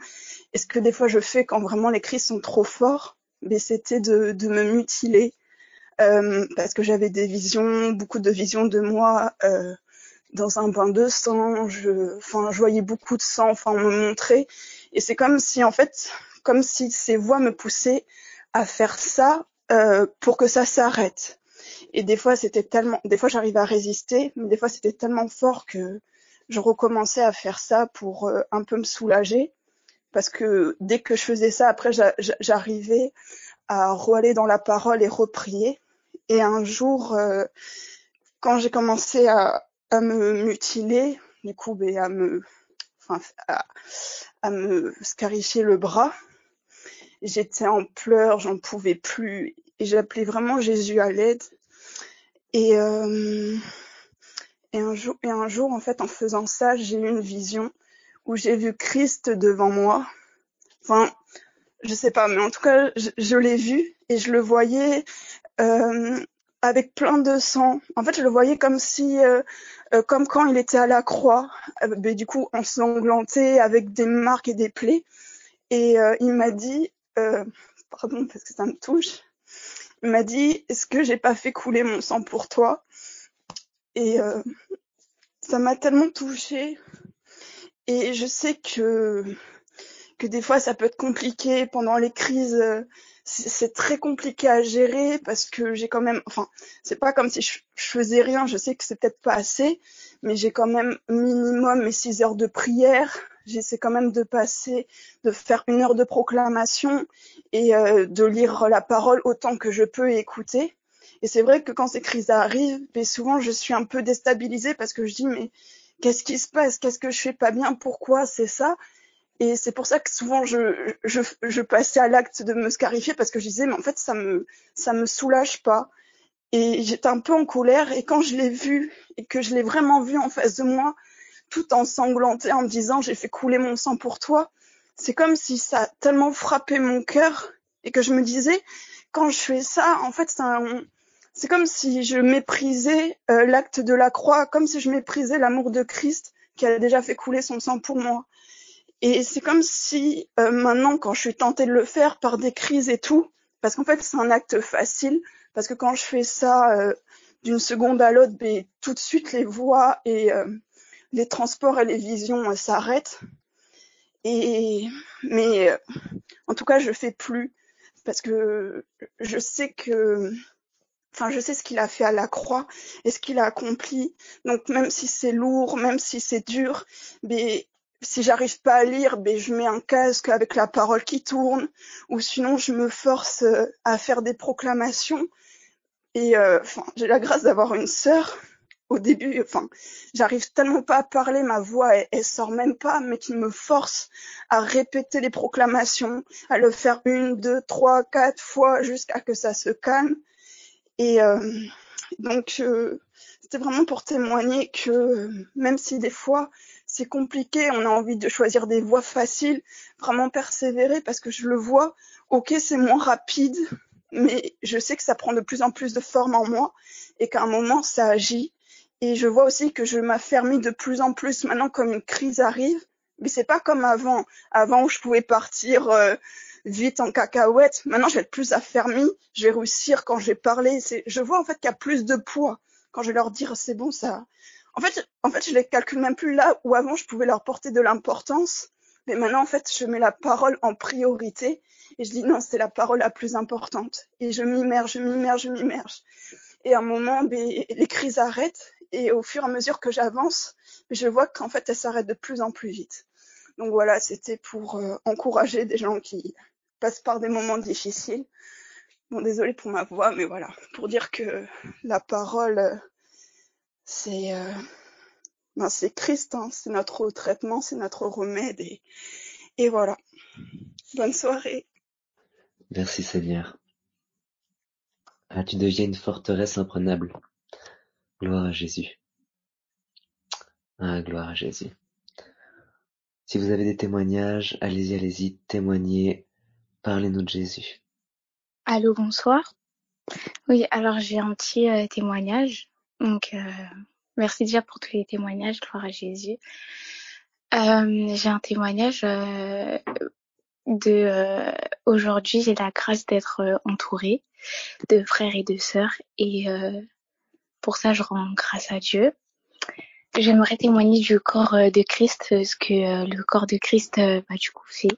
et ce que des fois je fais quand vraiment les cris sont trop forts, mais c'était de me mutiler, parce que j'avais beaucoup de visions de moi dans un bain de sang. Je voyais beaucoup de sang, on me montrait, et c'est comme si ces voix me poussaient à faire ça pour que ça s'arrête. Et des fois j'arrivais à résister, mais des fois c'était tellement fort que je recommençais à faire ça pour un peu me soulager, parce que dès que je faisais ça, après j'arrivais à re-aller dans la parole et reprier. Et un jour, quand j'ai commencé à me mutiler, du coup, à me scarifier le bras, j'étais en pleurs, j'en pouvais plus, et j'appelais vraiment Jésus à l'aide. Et un jour, en fait, en faisant ça, j'ai eu une vision où j'ai vu Christ devant moi. Je sais pas, mais en tout cas, je l'ai vu, et je le voyais avec plein de sang. En fait, je le voyais comme comme quand il était à la croix, mais du coup ensanglanté, avec des marques et des plaies. Et il m'a dit, pardon parce que ça me touche, il m'a dit, est-ce que j'ai pas fait couler mon sang pour toi? Et ça m'a tellement touchée. Et je sais que des fois ça peut être compliqué pendant les crises, c'est très compliqué à gérer, parce que j'ai quand même, c'est pas comme si je faisais rien, je sais que c'est peut-être pas assez, mais j'ai quand même minimum mes 6 heures de prière, j'essaie quand même de faire 1 heure de proclamation, et de lire la parole autant que je peux et écouter. Et c'est vrai que quand ces crises arrivent, mais souvent je suis un peu déstabilisée, parce que je dis, mais qu'est-ce qui se passe? Qu'est-ce que je fais pas bien? Pourquoi c'est ça? Et c'est pour ça que souvent je passais à l'acte de me scarifier, parce que je disais, mais en fait ça me soulage pas. Et j'étais un peu en colère, et quand je l'ai vu, et que je l'ai vraiment vu en face de moi, tout ensanglanté, en me disant, j'ai fait couler mon sang pour toi, c'est comme si ça a tellement frappé mon cœur, et que je me disais, quand je fais ça, en fait c'est comme si je méprisais l'acte de la croix, comme si je méprisais l'amour de Christ qui a déjà fait couler son sang pour moi. Et c'est comme si maintenant, quand je suis tentée de le faire par des crises et tout, parce qu'en fait c'est un acte facile, parce que quand je fais ça d'une seconde à l'autre, tout de suite les voix et les transports et les visions s'arrêtent. Mais en tout cas, je fais plus parce que je sais ce qu'il a fait à la croix et ce qu'il a accompli. Donc même si c'est lourd, même si c'est dur, si j'arrive pas à lire, je mets un casque avec la parole qui tourne, ou sinon je me force à faire des proclamations. Et j'ai la grâce d'avoir une sœur. Au début, j'arrive tellement pas à parler, ma voix elle sort même pas, mais qui me force à répéter les proclamations, à le faire 1, 2, 3, 4 fois jusqu'à que ça se calme. Et donc c'était vraiment pour témoigner que même si des fois c'est compliqué, on a envie de choisir des voies faciles, vraiment persévérer, parce que je le vois, ok, c'est moins rapide, mais je sais que ça prend de plus en plus de forme en moi et qu'à un moment ça agit. Et je vois aussi que je m'affermis de plus en plus maintenant comme une crise arrive, mais c'est pas comme avant où je pouvais partir vite en cacahuète. Maintenant, je vais être plus affermie, je vais réussir quand je vais parler. Je vois en fait qu'il y a plus de poids quand je vais leur dire c'est bon ça. En fait, je les calcule même plus là où avant je pouvais leur porter de l'importance, mais maintenant en fait, je mets la parole en priorité et je dis non, c'est la parole la plus importante. Et je m'immerge. Et à un moment, les crises arrêtent et au fur et à mesure que j'avance, je vois qu'en fait, elles s'arrêtent de plus en plus vite. Donc voilà, c'était pour encourager des gens qui passent par des moments difficiles. Bon, désolée pour ma voix, mais voilà, pour dire que la parole, c'est Christ, hein, c'est notre traitement, c'est notre remède, et voilà. Bonne soirée. Merci Seigneur. Ah, tu deviens une forteresse imprenable. Gloire à Jésus. Ah, gloire à Jésus. Si vous avez des témoignages, allez-y, témoignez, parlez-nous de Jésus. Allô, bonsoir. Oui, alors j'ai un petit témoignage. Donc, merci déjà pour tous les témoignages, gloire à Jésus. J'ai un témoignage aujourd'hui, j'ai la grâce d'être entourée de frères et de sœurs et pour ça, je rends grâce à Dieu. J'aimerais témoigner du corps de Christ, ce que le corps de Christ du coup fait.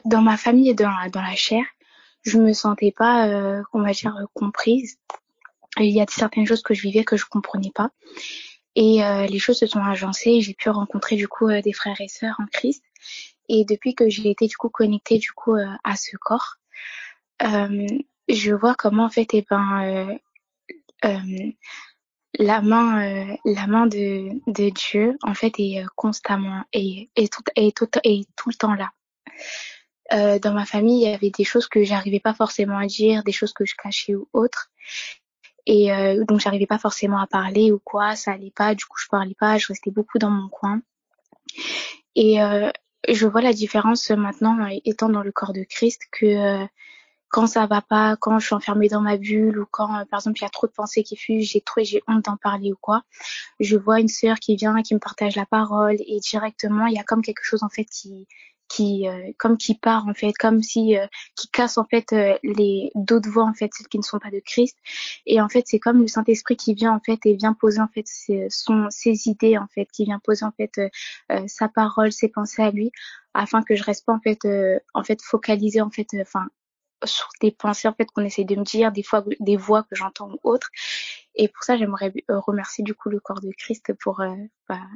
Dans ma famille et dans la chair, je me sentais pas, on va dire, comprise. Il y a certaines choses que je vivais que je comprenais pas. Et les choses se sont agencées et j'ai pu rencontrer du coup des frères et sœurs en Christ. Et depuis que j'ai été du coup connectée du coup à ce corps, je vois comment en fait la main de Dieu en fait est constamment et tout le temps là. Dans ma famille, il y avait des choses que j'arrivais pas forcément à dire, des choses que je cachais ou autres. Et donc j'arrivais pas forcément à parler ou quoi, ça allait pas, du coup je parlais pas, je restais beaucoup dans mon coin. Et je vois la différence maintenant étant dans le corps de Christ que quand ça va pas, quand je suis enfermée dans ma bulle ou quand par exemple il y a trop de pensées qui fusent, j'ai honte d'en parler ou quoi, je vois une sœur qui vient, qui me partage la parole et directement il y a comme quelque chose en fait qui part en fait, comme si qui casse en fait les d'autres voix en fait, celles qui ne sont pas de Christ. Et en fait c'est comme le Saint-Esprit qui vient en fait et vient poser en fait ses idées en fait, qui vient poser en fait sa parole, ses pensées à lui, afin que je reste pas en fait focalisée en fait sur des pensées en fait qu'on essaie de me dire, des fois des voix que j'entends ou autres. Et pour ça j'aimerais remercier du coup le corps de Christ pour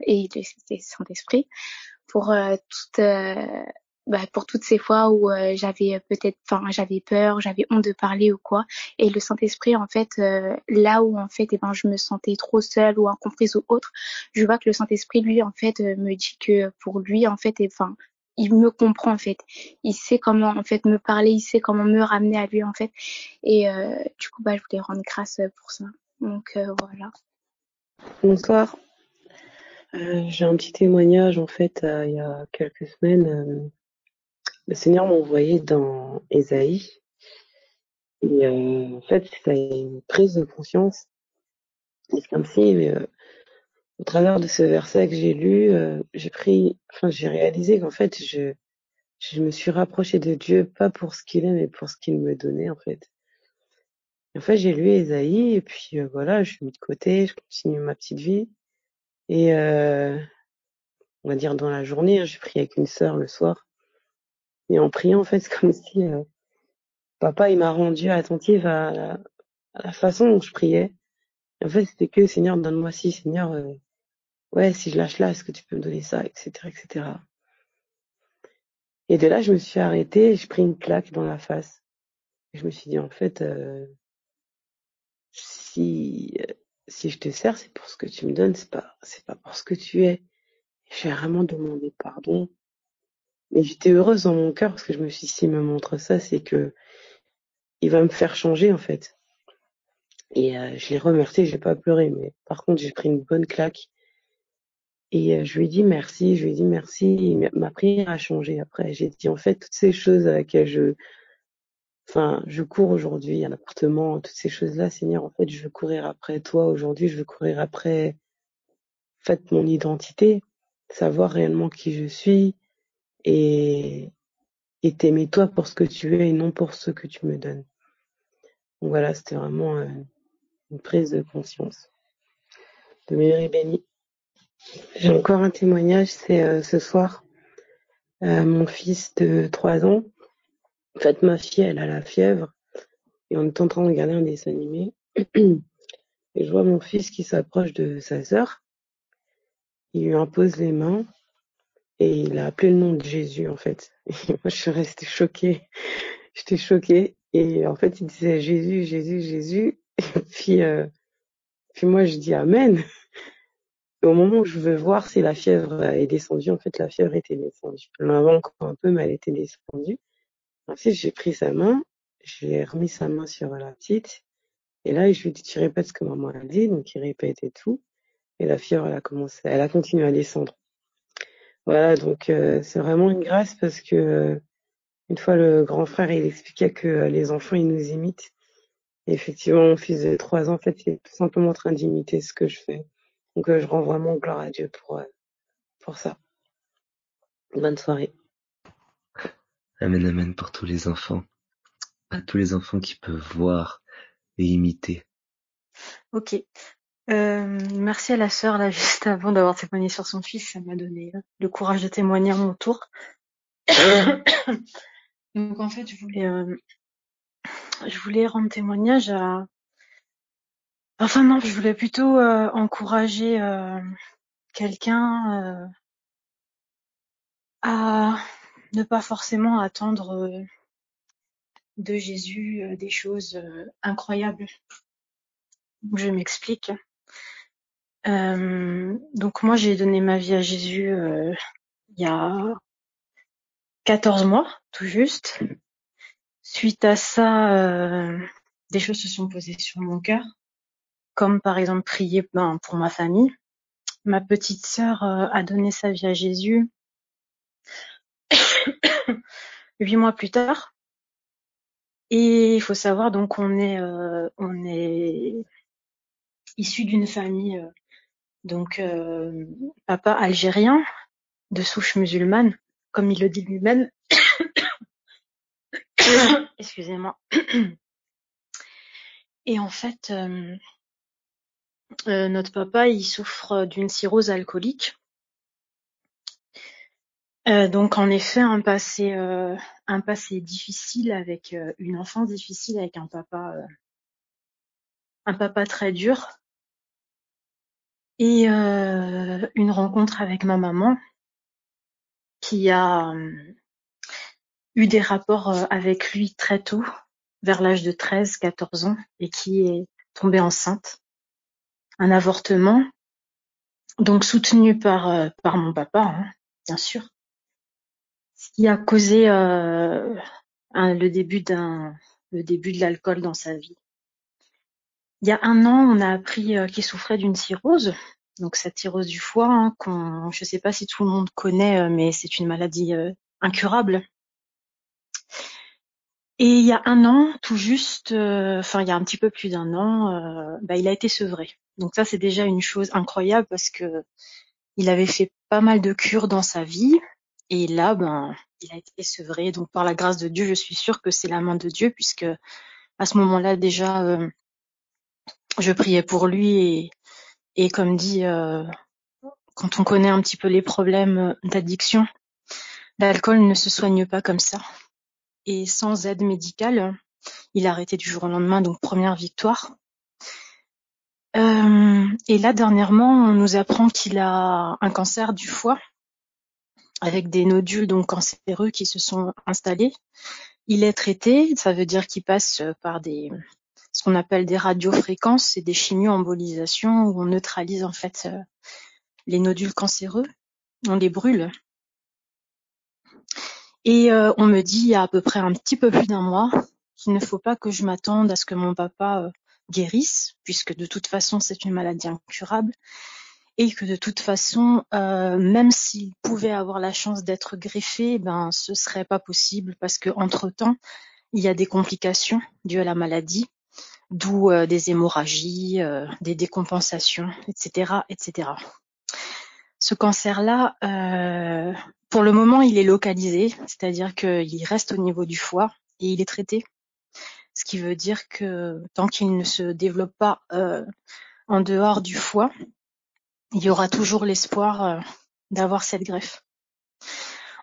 et le Saint-Esprit pour pour toutes ces fois où j'avais peur, j'avais honte de parler ou quoi, et le Saint-Esprit en fait là où en fait je me sentais trop seule ou incomprise ou autre, je vois que le Saint-Esprit lui en fait me dit que pour lui en fait il me comprend en fait, il sait comment en fait me parler, il sait comment me ramener à lui en fait, et du coup je voulais rendre grâce pour ça. Donc voilà. Bonsoir. J'ai un petit témoignage en fait. Il y a quelques semaines, le Seigneur m'a envoyé dans Ésaïe et en fait ça a une prise de conscience. Et c'est comme si au travers de ce verset que j'ai lu, j'ai réalisé qu'en fait je me suis rapprochée de Dieu, pas pour ce qu'il est, mais pour ce qu'il me donnait, en fait. Et en fait, j'ai lu Ésaïe, et puis voilà, je suis mis de côté, je continue ma petite vie. Et on va dire dans la journée, hein, j'ai prié avec une sœur le soir. Et en priant, en fait, c'est comme si papa, il m'a rendu attentive à la façon dont je priais. Et en fait, c'était que Seigneur, donne-moi ci, Seigneur, ouais, si je lâche là, est-ce que tu peux me donner ça, etc., etc. Et de là, je me suis arrêtée, et j'ai pris une claque dans la face. Et je me suis dit, en fait, si je te sers, c'est pour ce que tu me donnes, c'est pas pour ce que tu es. J'ai vraiment demandé pardon. Mais j'étais heureuse dans mon cœur parce que je me suis dit, s'il me montre ça, c'est que il va me faire changer, en fait. Et je l'ai remercié, j'ai pas pleuré, mais par contre, j'ai pris une bonne claque. Et je lui ai dit merci, et ma prière a changé après. J'ai dit, en fait, toutes ces choses à laquelle je cours aujourd'hui, un appartement, toutes ces choses-là, Seigneur, en fait, je veux courir après toi aujourd'hui, je veux courir après, en fait, mon identité, savoir réellement qui je suis et t'aimer toi pour ce que tu es et non pour ce que tu me donnes. Donc voilà, c'était vraiment une prise de conscience. De Mary Béni. J'ai encore un témoignage, c'est ce soir. Mon fils de 3 ans, en fait, ma fille, elle a la fièvre et on est en train de regarder un dessin animé. Et je vois mon fils qui s'approche de sa sœur. Il lui impose les mains et il a appelé le nom de Jésus, en fait. Et moi, je suis restée choquée. J'étais choquée. Et en fait, il disait Jésus, Jésus, Jésus. Et puis moi, je dis Amen. Et au moment où je veux voir si la fièvre est descendue, en fait, la fièvre était descendue. Elle m'avait encore un peu, mais elle était descendue. Ensuite, j'ai pris sa main, j'ai remis sa main sur la petite. Et là, je lui ai dit, tu répètes ce que maman a dit. Donc, il répétait tout. Et la fièvre, elle a continué à descendre. Voilà, donc c'est vraiment une grâce parce que une fois le grand frère, il expliquait que les enfants, ils nous imitent. Et effectivement, mon fils de 3 ans, en fait, il est tout simplement en train d'imiter ce que je fais. Donc je rends vraiment gloire à Dieu pour ça. Bonne soirée. Amen, amen pour tous les enfants. Pas tous les enfants qui peuvent voir et imiter. Ok. Merci à la sœur là juste avant d'avoir témoigné sur son fils, ça m'a donné le courage de témoigner à mon tour. Donc en fait, je voulais rendre témoignage à. Enfin non, je voulais plutôt encourager quelqu'un à ne pas forcément attendre de Jésus des choses incroyables. Je m'explique. Donc moi j'ai donné ma vie à Jésus il y a 14 mois, tout juste. Suite à ça, des choses se sont posées sur mon cœur, comme par exemple prier pour ma famille. Ma petite sœur a donné sa vie à Jésus 8 mois plus tard. Et il faut savoir donc on est issu d'une famille donc papa algérien de souche musulmane, comme il le dit lui-même. Excusez-moi. Et en fait, notre papa, il souffre d'une cirrhose alcoolique. Donc en effet, un passé difficile avec une enfance difficile avec un papa très dur. Et une rencontre avec ma maman qui a eu des rapports avec lui très tôt, vers l'âge de 13-14 ans, et qui est tombée enceinte. Un avortement, donc soutenu par mon papa, hein, bien sûr. Ce qui a causé le début de l'alcool dans sa vie. Il y a 1 an, on a appris qu'il souffrait d'une cirrhose. Donc cette cirrhose du foie, hein, je ne sais pas si tout le monde connaît, mais c'est une maladie incurable. Et il y a 1 an, tout juste, il y a un petit peu plus d'1 an, il a été sevré. Donc ça, c'est déjà une chose incroyable parce que il avait fait pas mal de cures dans sa vie Et là, il a été sevré. Donc par la grâce de Dieu, je suis sûre que c'est la main de Dieu, puisque à ce moment-là déjà, je priais pour lui et comme dit, quand on connaît un petit peu les problèmes d'addiction, l'alcool ne se soigne pas comme ça. Et sans aide médicale, il a arrêté du jour au lendemain, donc première victoire. Et là, dernièrement, on nous apprend qu'il a un cancer du foie avec des nodules donc cancéreux qui se sont installés. Il est traité, ça veut dire qu'il passe par ce qu'on appelle des radiofréquences, c'est des chimio-embolisations où on neutralise en fait les nodules cancéreux, on les brûle. Et on me dit il y a à peu près un petit peu plus d'un mois qu'il ne faut pas que je m'attende à ce que mon papa guérisse, puisque de toute façon c'est une maladie incurable, et que de toute façon, même s'il pouvait avoir la chance d'être greffé, ce serait pas possible parce que entre-temps, il y a des complications dues à la maladie, d'où des hémorragies, des décompensations, etc., etc. Ce cancer-là, pour le moment, il est localisé, c'est-à-dire qu'il reste au niveau du foie et il est traité. Ce qui veut dire que tant qu'il ne se développe pas en dehors du foie, il y aura toujours l'espoir d'avoir cette greffe.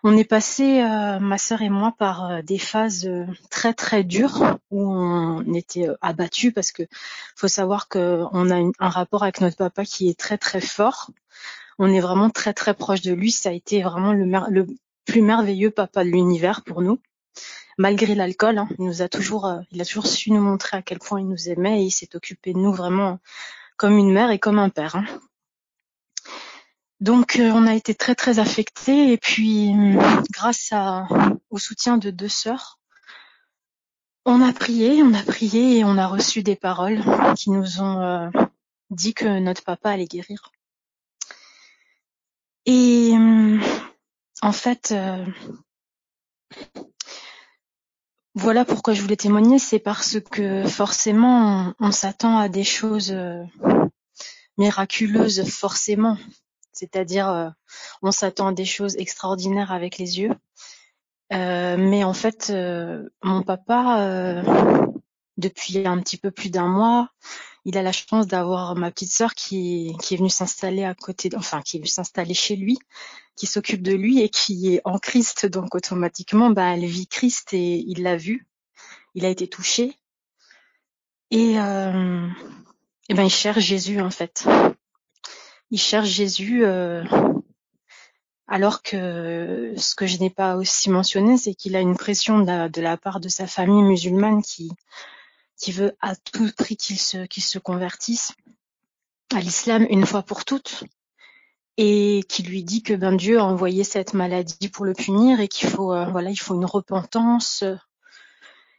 On est passé, ma sœur et moi, par des phases très très dures où on était abattus parce que faut savoir qu'on a un rapport avec notre papa qui est très très fort. On est vraiment très très proche de lui. Ça a été vraiment le plus merveilleux papa de l'univers pour nous. Malgré l'alcool, il a toujours su nous montrer à quel point il nous aimait et il s'est occupé de nous vraiment comme une mère et comme un père. Donc on a été très très affectés et puis grâce au soutien de 2 sœurs, on a prié et on a reçu des paroles qui nous ont dit que notre papa allait guérir. Et en fait, voilà pourquoi je voulais témoigner, c'est parce que forcément on s'attend à des choses miraculeuses forcément. C'est-à-dire, on s'attend à des choses extraordinaires avec les yeux. Mais en fait, mon papa, depuis un petit peu plus d'un mois, il a la chance d'avoir ma petite sœur qui est venue s'installer qui est venue s'installer chez lui, qui s'occupe de lui et qui est en Christ. Donc automatiquement, elle vit Christ et il l'a vu. Il a été touché. Et il cherche Jésus en fait. Il cherche Jésus. Alors que ce que je n'ai pas aussi mentionné, c'est qu'il a une pression de la part de sa famille musulmane qui veut à tout prix qu'il se convertisse à l'islam une fois pour toutes et qui lui dit que Dieu a envoyé cette maladie pour le punir et qu'il faut il faut une repentance.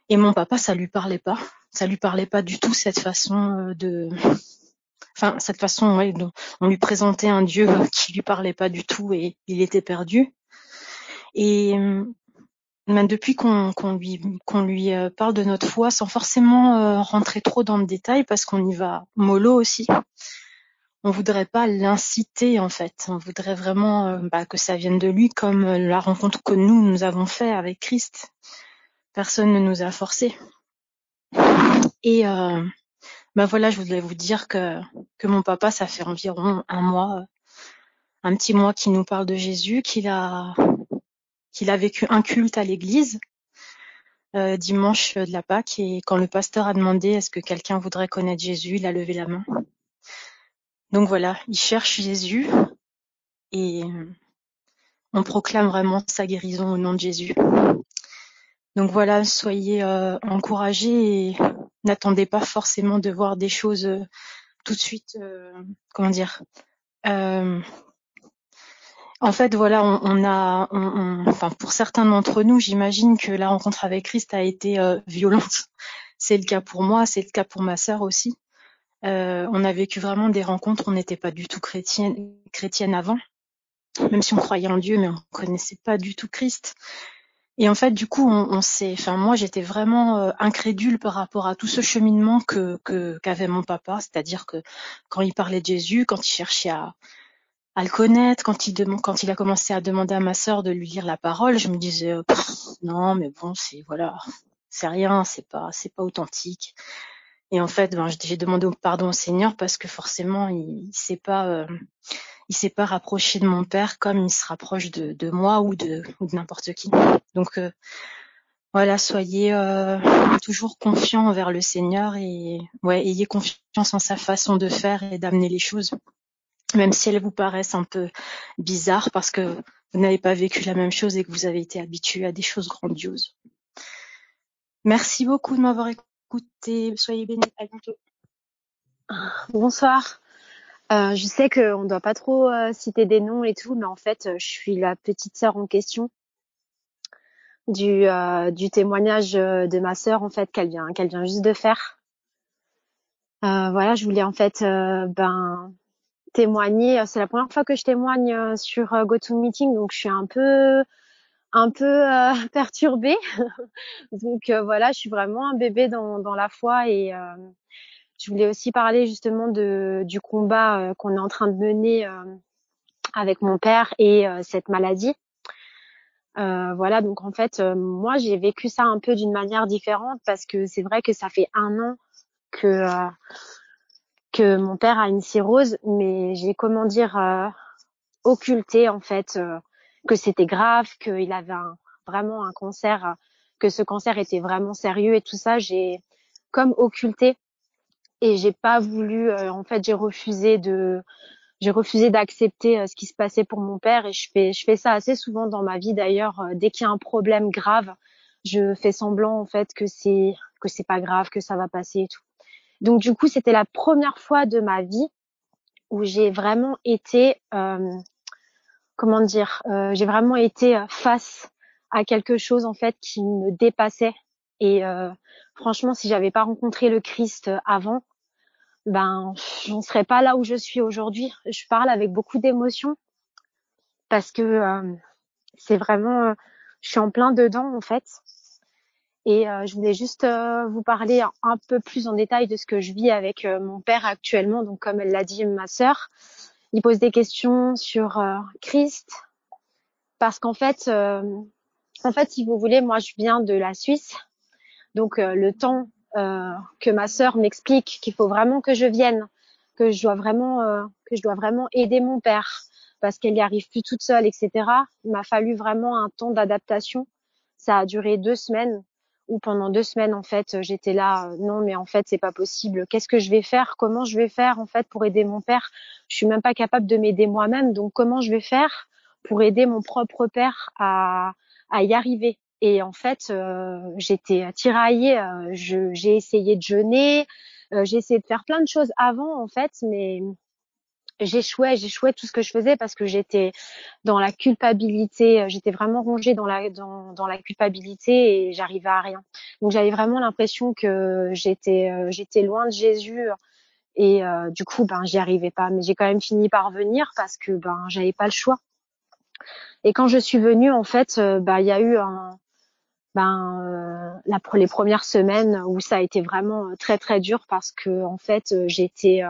Et mon papa, ça lui parlait pas du tout cette façon dont on lui présentait un Dieu qui lui parlait pas du tout et il était perdu. Et depuis qu'on lui parle de notre foi sans forcément rentrer trop dans le détail parce qu'on y va mollo aussi. On voudrait pas l'inciter en fait. On voudrait vraiment que ça vienne de lui comme la rencontre que nous avons fait avec Christ. Personne ne nous a forcés. Et je voulais vous dire que mon papa, ça fait environ un petit mois qu'il nous parle de Jésus, qu'il a vécu un culte à l'église dimanche de la Pâque et quand le pasteur a demandé est-ce que quelqu'un voudrait connaître Jésus, il a levé la main. Donc voilà, il cherche Jésus et on proclame vraiment sa guérison au nom de Jésus. Donc voilà, soyez encouragés et n'attendez pas forcément de voir des choses tout de suite, en fait, voilà, pour certains d'entre nous, j'imagine que la rencontre avec Christ a été violente. C'est le cas pour moi, c'est le cas pour ma sœur aussi. On a vécu vraiment des rencontres, on n'était pas du tout chrétienne avant, même si on croyait en Dieu, mais on connaissait pas du tout Christ. Et en fait, du coup, moi, j'étais vraiment incrédule par rapport à tout ce cheminement qu'avait mon papa, c'est-à-dire que quand il parlait de Jésus, quand il cherchait à le connaître. Quand il a commencé à demander à ma sœur de lui lire la parole, je me disais non, mais bon, c'est rien, c'est pas authentique. Et en fait, j'ai demandé pardon au Seigneur parce que forcément, il s'est pas rapproché de mon père comme il se rapproche de moi ou de n'importe qui. Donc voilà, soyez toujours confiants envers le Seigneur et ayez confiance en sa façon de faire et d'amener les choses, même si elles vous paraissent un peu bizarres parce que vous n'avez pas vécu la même chose et que vous avez été habitués à des choses grandioses. Merci beaucoup de m'avoir écouté. Soyez bénis. À bientôt. Bonsoir. Je sais qu'on ne doit pas trop citer des noms et tout, mais en fait, je suis la petite sœur en question du témoignage de ma sœur en fait qu'elle vient juste de faire. Voilà, je voulais en fait témoigner. C'est la première fois que je témoigne sur GoToMeeting, donc je suis un peu perturbée. Donc voilà, je suis vraiment un bébé dans la foi et je voulais aussi parler justement du combat qu'on est en train de mener avec mon père et cette maladie. Voilà, donc en fait, moi j'ai vécu ça un peu d'une manière différente parce que c'est vrai que ça fait 1 an que mon père a une cirrhose, mais j'ai occulté en fait que c'était grave, qu'il avait vraiment un cancer, que ce cancer était vraiment sérieux et tout ça, j'ai comme occulté et j'ai pas voulu en fait j'ai refusé d'accepter ce qui se passait pour mon père et je fais ça assez souvent dans ma vie d'ailleurs. Dès qu'il y a un problème grave, je fais semblant en fait que c'est pas grave, que ça va passer et tout. Donc du coup, c'était la première fois de ma vie où j'ai vraiment été j'ai vraiment été face à quelque chose en fait qui me dépassait et franchement, si j'avais pas rencontré le Christ avant, j'en serais pas là où je suis aujourd'hui. Je parle avec beaucoup d'émotion parce que c'est vraiment je suis en plein dedans en fait et je voulais juste vous parler un peu plus en détail de ce que je vis avec mon père actuellement. Donc comme elle l'a dit ma sœur, il pose des questions sur Christ parce qu'en fait si vous voulez, moi je viens de la Suisse. Donc le temps que ma sœur m'explique qu'il faut vraiment que je vienne, que je dois vraiment aider mon père parce qu'elle n'y arrive plus toute seule, etc. Il m'a fallu vraiment un temps d'adaptation. Ça a duré 2 semaines où pendant 2 semaines en fait j'étais là non mais en fait c'est pas possible. Qu'est-ce que je vais faire? Comment je vais faire en fait pour aider mon père? Je suis même pas capable de m'aider moi-même. Donc comment je vais faire pour aider mon propre père à y arriver? Et en fait, j'étais tiraillée. J'ai essayé de jeûner, j'ai essayé de faire plein de choses avant, en fait, mais j'échouais tout ce que je faisais parce que j'étais dans la culpabilité. J'étais vraiment rongée dans la culpabilité et j'arrivais à rien. Donc j'avais vraiment l'impression que j'étais loin de Jésus et du coup, j'y arrivais pas. Mais j'ai quand même fini par venir parce que j'avais pas le choix. Et quand je suis venue, en fait, il y a eu les premières semaines où ça a été vraiment très très dur parce que en fait j'étais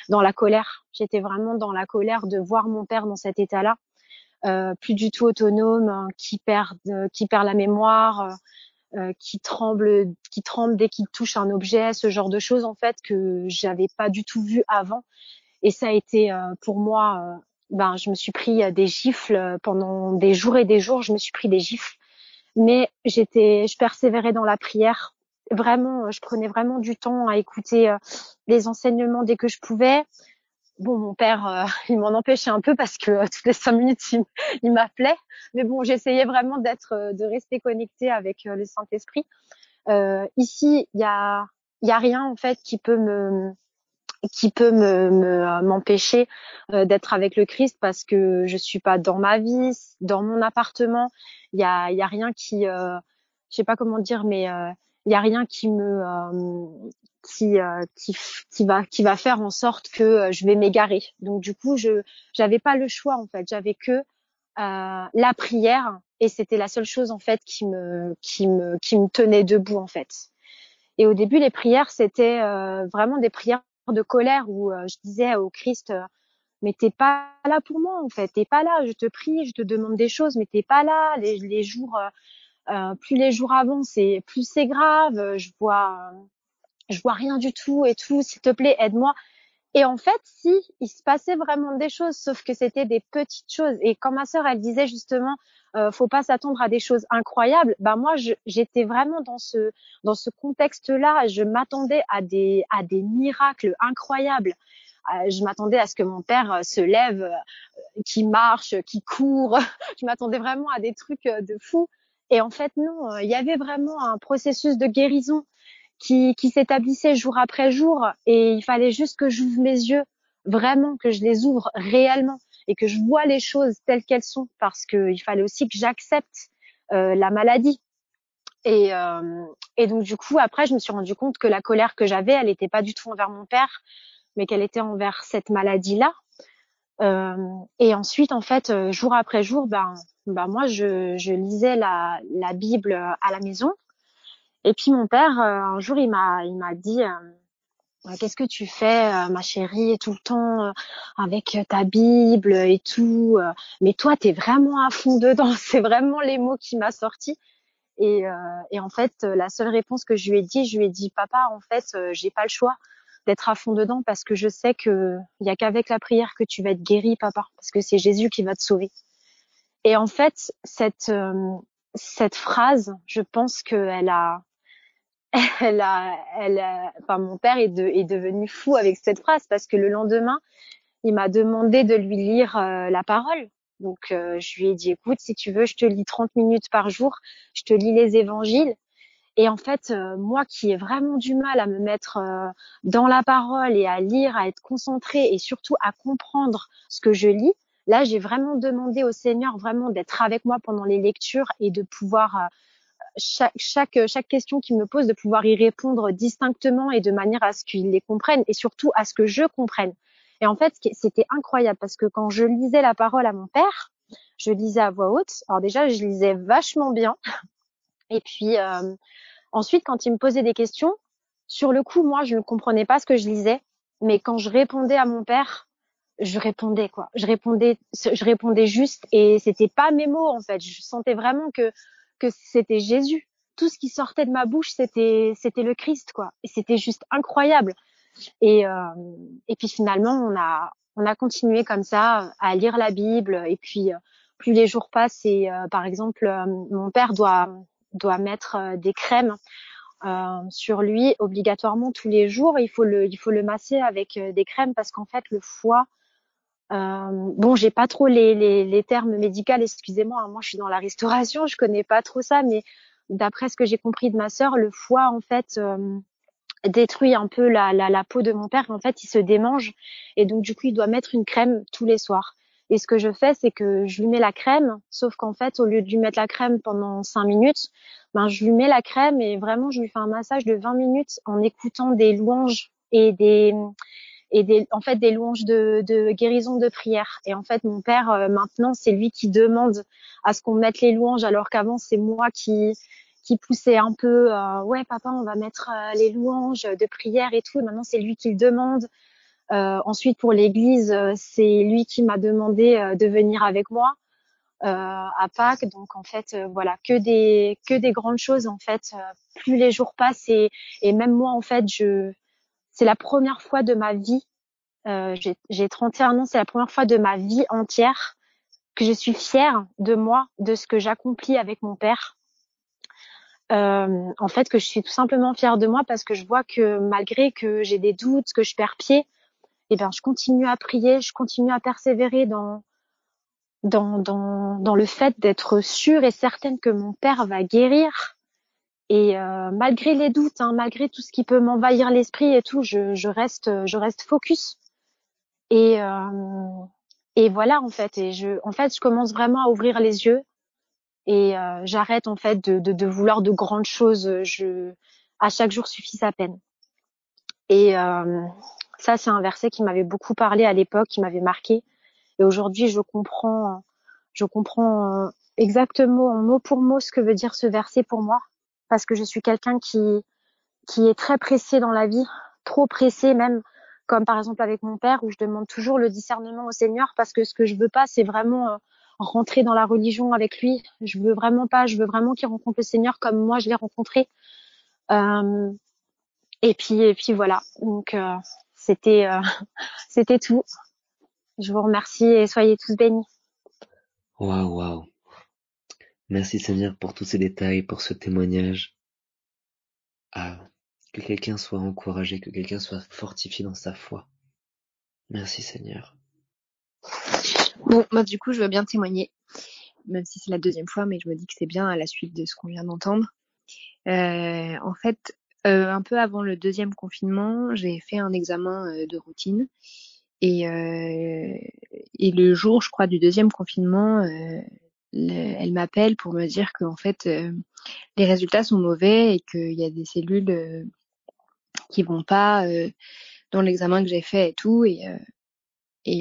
dans la colère. J'étais vraiment dans la colère de voir mon père dans cet état-là, plus du tout autonome, qui perd la mémoire, qui tremble dès qu'il touche un objet, ce genre de choses en fait que j'avais pas du tout vu avant. Et ça a été pour moi, je me suis pris des gifles pendant des jours et des jours. Je me suis pris des gifles. Mais je persévérais dans la prière. Vraiment, je prenais vraiment du temps à écouter les enseignements dès que je pouvais. Bon, mon père, il m'en empêchait un peu parce que toutes les 5 minutes, il m'appelait. Mais bon, j'essayais vraiment de rester connectée avec le Saint-Esprit. Ici, il y a rien en fait qui peut m'empêcher d'être avec le Christ parce que je suis pas dans ma vie, dans mon appartement. Il y a rien qui, je sais pas comment dire, mais il y a rien qui va faire en sorte que je vais m'égarer. Donc du coup, j'avais pas le choix en fait. J'avais que la prière et c'était la seule chose en fait qui me tenait debout en fait. Et au début, les prières, c'était vraiment des prières de colère où je disais au Christ, mais t'es pas là pour moi en fait, t'es pas là. Je te prie, je te demande des choses, mais t'es pas là. Les jours, plus les jours avancent, plus c'est grave. Je vois rien du tout et tout. S'il te plaît, aide-moi. Et en fait, si, il se passait vraiment des choses, sauf que c'était des petites choses. Et quand ma sœur, elle disait justement, faut pas s'attendre à des choses incroyables. Bah moi, j'étais vraiment dans ce contexte-là. Je m'attendais à des miracles incroyables. Je m'attendais à ce que mon père se lève, qu'il marche, qu'il court. Je m'attendais vraiment à des trucs de fou. Et en fait, non. Il y avait vraiment un processus de guérison qui s'établissait jour après jour, et il fallait juste que j'ouvre mes yeux, vraiment, que je les ouvre réellement et que je vois les choses telles qu'elles sont, parce que il fallait aussi que j'accepte la maladie. Et donc du coup, après, je me suis rendu compte que la colère que j'avais, elle n'était pas du tout envers mon père, mais qu'elle était envers cette maladie-là. Et ensuite, en fait, jour après jour, moi, je lisais la Bible à la maison. Et puis mon père, un jour, il m'a dit, qu'est-ce que tu fais, ma chérie, tout le temps avec ta Bible et tout. Mais toi, t'es vraiment à fond dedans. C'est vraiment les mots qui m'a sorti. Et en fait, la seule réponse que je lui ai dit, papa, en fait, j'ai pas le choix d'être à fond dedans, parce que je sais que il y a qu'avec la prière que tu vas être guéri, papa, parce que c'est Jésus qui va te sauver. Et en fait, cette phrase, je pense qu'elle a enfin, mon père est devenu fou avec cette phrase, parce que le lendemain, il m'a demandé de lui lire la parole. Donc, je lui ai dit, écoute, si tu veux, je te lis 30 minutes par jour, je te lis les évangiles. Et en fait, moi qui ai vraiment du mal à me mettre dans la parole et à lire, à être concentrée et surtout à comprendre ce que je lis, là, j'ai vraiment demandé au Seigneur vraiment d'être avec moi pendant les lectures et de pouvoir chaque question qu'il me pose, de pouvoir y répondre distinctement et de manière à ce qu'il les comprenne, et surtout à ce que je comprenne. Et en fait, c'était incroyable, parce que quand je lisais la parole à mon père, je lisais à voix haute. Alors déjà, je lisais vachement bien. Et puis ensuite, quand il me posait des questions, sur le coup, moi, je ne comprenais pas ce que je lisais, mais quand je répondais à mon père, je répondais quoi. Je répondais juste, et c'était pas mes mots en fait. Je sentais vraiment que c'était Jésus. Tout ce qui sortait de ma bouche, c'était le Christ quoi. Et c'était juste incroyable. Et puis finalement, on a continué comme ça à lire la Bible. Et puis plus les jours passent, et par exemple, mon père doit mettre des crèmes sur lui obligatoirement tous les jours. Il faut le masser avec des crèmes, parce qu'en fait le foie, bon, j'ai pas trop les termes médicaux, excusez-moi, hein, moi je suis dans la restauration, je connais pas trop ça, mais d'après ce que j'ai compris de ma sœur, le foie en fait détruit un peu la peau de mon père. En fait, il se démange, et donc du coup il doit mettre une crème tous les soirs. Et ce que je fais, c'est que je lui mets la crème, sauf qu'en fait, au lieu de lui mettre la crème pendant 5 minutes, je lui mets la crème et vraiment je lui fais un massage de 20 minutes en écoutant des louanges et des louanges de guérison, de prière. Et en fait, mon père, maintenant, c'est lui qui demande à ce qu'on mette les louanges, alors qu'avant, c'est moi qui poussait un peu, ouais, papa, on va mettre les louanges de prière et tout. Et maintenant, c'est lui qui le demande. Ensuite, pour l'église, c'est lui qui m'a demandé de venir avec moi à Pâques. Donc, en fait, voilà, que des grandes choses, en fait. Plus les jours passent, et même moi, en fait, c'est la première fois de ma vie, j'ai 31 ans, c'est la première fois de ma vie entière que je suis fière de moi, de ce que j'accomplis avec mon père. En fait, que je suis tout simplement fière de moi, parce que je vois que malgré que j'ai des doutes, que je perds pied, je continue à prier, je continue à persévérer dans le fait d'être sûre et certaine que mon père va guérir. Et malgré les doutes, malgré tout ce qui peut m'envahir l'esprit et tout, je reste focus. Et voilà, en fait. Et je commence vraiment à ouvrir les yeux, et j'arrête en fait de vouloir de grandes choses. À chaque jour suffit sa peine. Et ça, c'est un verset qui m'avait beaucoup parlé à l'époque, qui m'avait marqué. Et aujourd'hui, je comprends exactement mot pour mot ce que veut dire ce verset pour moi, parce que je suis quelqu'un qui est très pressé dans la vie, trop pressé même, comme par exemple avec mon père, où je demande toujours le discernement au Seigneur, parce que ce que je veux pas, c'est vraiment rentrer dans la religion avec lui. Je veux vraiment qu'il rencontre le Seigneur comme moi je l'ai rencontré. Et puis voilà. Donc c'était c'était tout. Je vous remercie et soyez tous bénis. Waouh. Merci Seigneur pour tous ces détails, pour ce témoignage. Que quelqu'un soit encouragé, que quelqu'un soit fortifié dans sa foi. Merci Seigneur. Bon, moi du coup, je veux bien témoigner, même si c'est la deuxième fois, mais je me dis que c'est bien à la suite de ce qu'on vient d'entendre. En fait, un peu avant le deuxième confinement, j'ai fait un examen de routine et le jour, je crois, du deuxième confinement, elle m'appelle pour me dire qu'en fait, les résultats sont mauvais et qu'il y a des cellules qui vont pas dans l'examen que j'ai fait et tout, et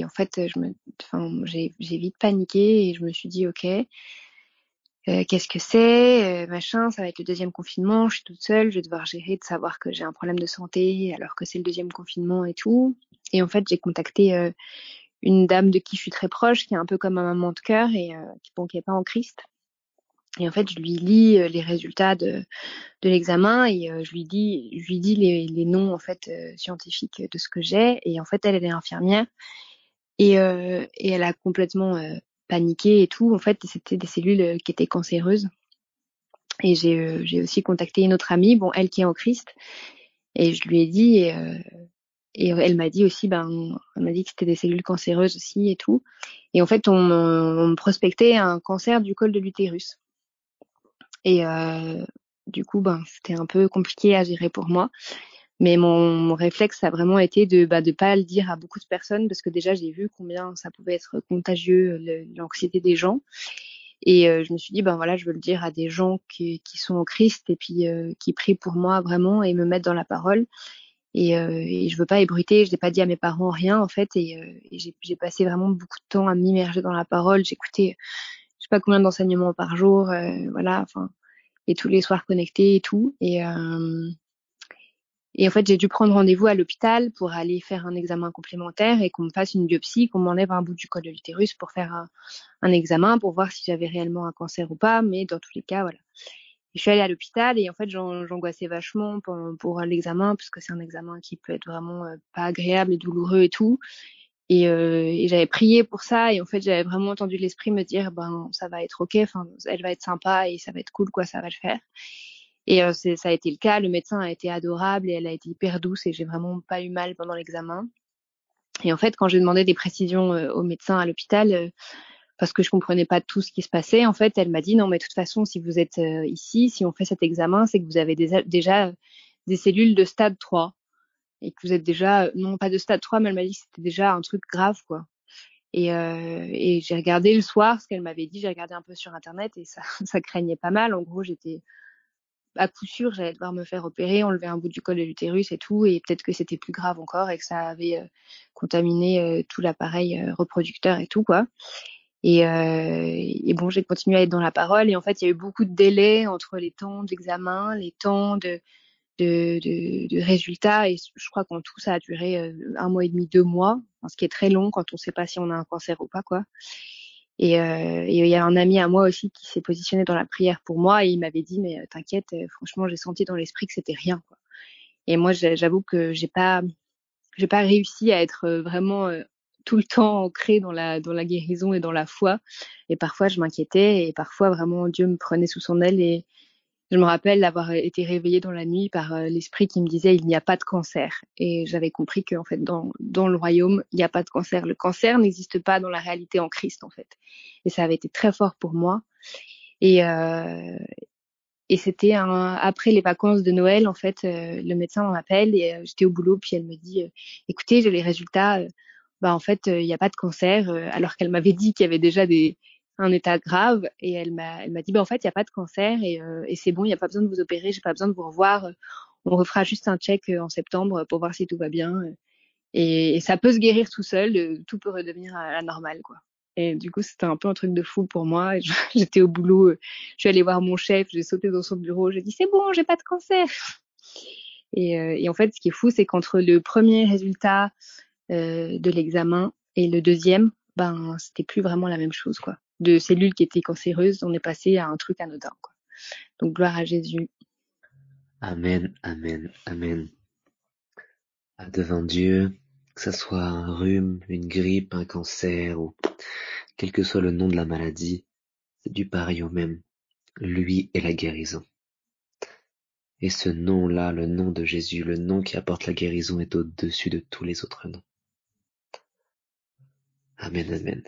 en fait, j'ai vite paniqué et je me suis dit ok, qu'est-ce que c'est, machin, ça va être le deuxième confinement, je suis toute seule, je vais devoir gérer de savoir que j'ai un problème de santé alors que c'est le deuxième confinement et tout. Et en fait, j'ai contacté une dame de qui je suis très proche, qui est un peu comme ma maman de cœur et qui est pas en Christ. Et en fait, je lui lis les résultats de l'examen et je lui dis les noms en fait scientifiques de ce que j'ai. Et en fait, elle est infirmière et elle a complètement paniqué et tout. En fait, c'était des cellules qui étaient cancéreuses. Et j'ai aussi contacté une autre amie, bon, elle qui est en Christ, et je lui ai dit et elle m'a dit aussi, elle m'a dit que c'était des cellules cancéreuses aussi et tout. Et en fait, on me prospectait un cancer du col de l'utérus. Et du coup, c'était un peu compliqué à gérer pour moi. Mais mon réflexe a vraiment été de pas le dire à beaucoup de personnes parce que déjà j'ai vu combien ça pouvait être contagieux, l'anxiété des gens. Et je me suis dit voilà, je veux le dire à des gens qui sont en Christ et puis qui prient pour moi vraiment et me mettent dans la parole. Et je veux pas ébruiter, je l'ai pas dit à mes parents rien en fait. Et j'ai passé vraiment beaucoup de temps à m'immerger dans la parole. J'écoutais je sais pas combien d'enseignements par jour, voilà, enfin, et tous les soirs connectés et tout. Et en fait, j'ai dû prendre rendez-vous à l'hôpital pour aller faire un examen complémentaire et qu'on me fasse une biopsie, qu'on m'enlève un bout du col de l'utérus pour faire un examen pour voir si j'avais réellement un cancer ou pas. Mais dans tous les cas, voilà. Et je suis allée à l'hôpital et en fait, j'angoissais vachement pour l'examen parce que c'est un examen qui peut être vraiment pas agréable et douloureux et tout. Et j'avais prié pour ça et en fait, j'avais vraiment entendu l'esprit me dire ça va être ok, enfin, elle va être sympa et ça va être cool, quoi, ça va le faire. Et ça a été le cas. Le médecin a été adorable et elle a été hyper douce et j'ai vraiment pas eu mal pendant l'examen. Et en fait, quand j'ai demandé des précisions au médecin à l'hôpital, parce que je comprenais pas tout ce qui se passait, en fait, elle m'a dit non, mais de toute façon, si vous êtes ici, si on fait cet examen, c'est que vous avez déjà des cellules de stade 3 et que vous êtes déjà, non pas de stade 3, mais elle m'a dit que c'était déjà un truc grave, quoi. Et j'ai regardé le soir ce qu'elle m'avait dit, j'ai regardé un peu sur internet et ça craignait pas mal. En gros, j'étais à coup sûr, j'allais devoir me faire opérer, enlever un bout du col de l'utérus et tout, et peut-être que c'était plus grave encore et que ça avait contaminé tout l'appareil reproducteur et tout, quoi. Et bon, j'ai continué à être dans la parole et en fait, il y a eu beaucoup de délais entre les temps d'examen, les temps de résultats, et je crois qu'en tout, ça a duré 1 mois et demi, 2 mois, ce qui est très long quand on sait pas si on a un cancer ou pas, quoi. Et il y a un ami à moi aussi qui s'est positionné dans la prière pour moi et il m'avait dit mais t'inquiète, franchement j'ai senti dans l'esprit que c'était rien, quoi. Et moi j'avoue que j'ai pas réussi à être vraiment tout le temps ancrée dans la guérison et dans la foi, et parfois je m'inquiétais et parfois vraiment Dieu me prenait sous son aile. Et je me rappelle avoir été réveillée dans la nuit par l'esprit qui me disait il n'y a pas de cancer, et j'avais compris que en fait dans le royaume il n'y a pas de cancer. Le cancer n'existe pas dans la réalité en Christ, en fait. Et ça avait été très fort pour moi. Et c'était après les vacances de Noël, en fait, le médecin m'appelle et j'étais au boulot, puis elle me dit écoutez, j'ai les résultats, en fait il n'y a pas de cancer, alors qu'elle m'avait dit qu'il y avait déjà un état grave. Et elle m'a dit en fait il n'y a pas de cancer et c'est bon, il n'y a pas besoin de vous opérer, j'ai pas besoin de vous revoir, on refera juste un check en septembre pour voir si tout va bien, et ça peut se guérir tout seul, tout peut redevenir à la normale, quoi. Et du coup c'était un peu un truc de fou pour moi. J'étais au boulot, je suis allée voir mon chef, j'ai sauté dans son bureau, j'ai dit c'est bon, j'ai pas de cancer. Et en fait, ce qui est fou, c'est qu'entre le premier résultat de l'examen et le deuxième, ben c'était plus vraiment la même chose, quoi. De cellules qui étaient cancéreuses, on est passé à un truc anodin, quoi. Donc gloire à Jésus. Amen, amen, amen. Devant Dieu, que ça soit un rhume, une grippe, un cancer, ou quel que soit le nom de la maladie, c'est du pareil au même. Lui est la guérison. Et ce nom-là, le nom de Jésus, le nom qui apporte la guérison, est au-dessus de tous les autres noms. Amen, amen.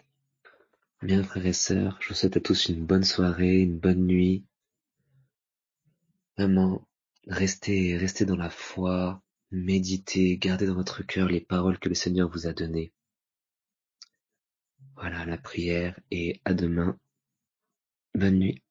Bien, frères et sœurs, je vous souhaite à tous une bonne soirée, une bonne nuit. Vraiment, restez dans la foi, méditez, gardez dans votre cœur les paroles que le Seigneur vous a données. Voilà, la prière, et à demain. Bonne nuit.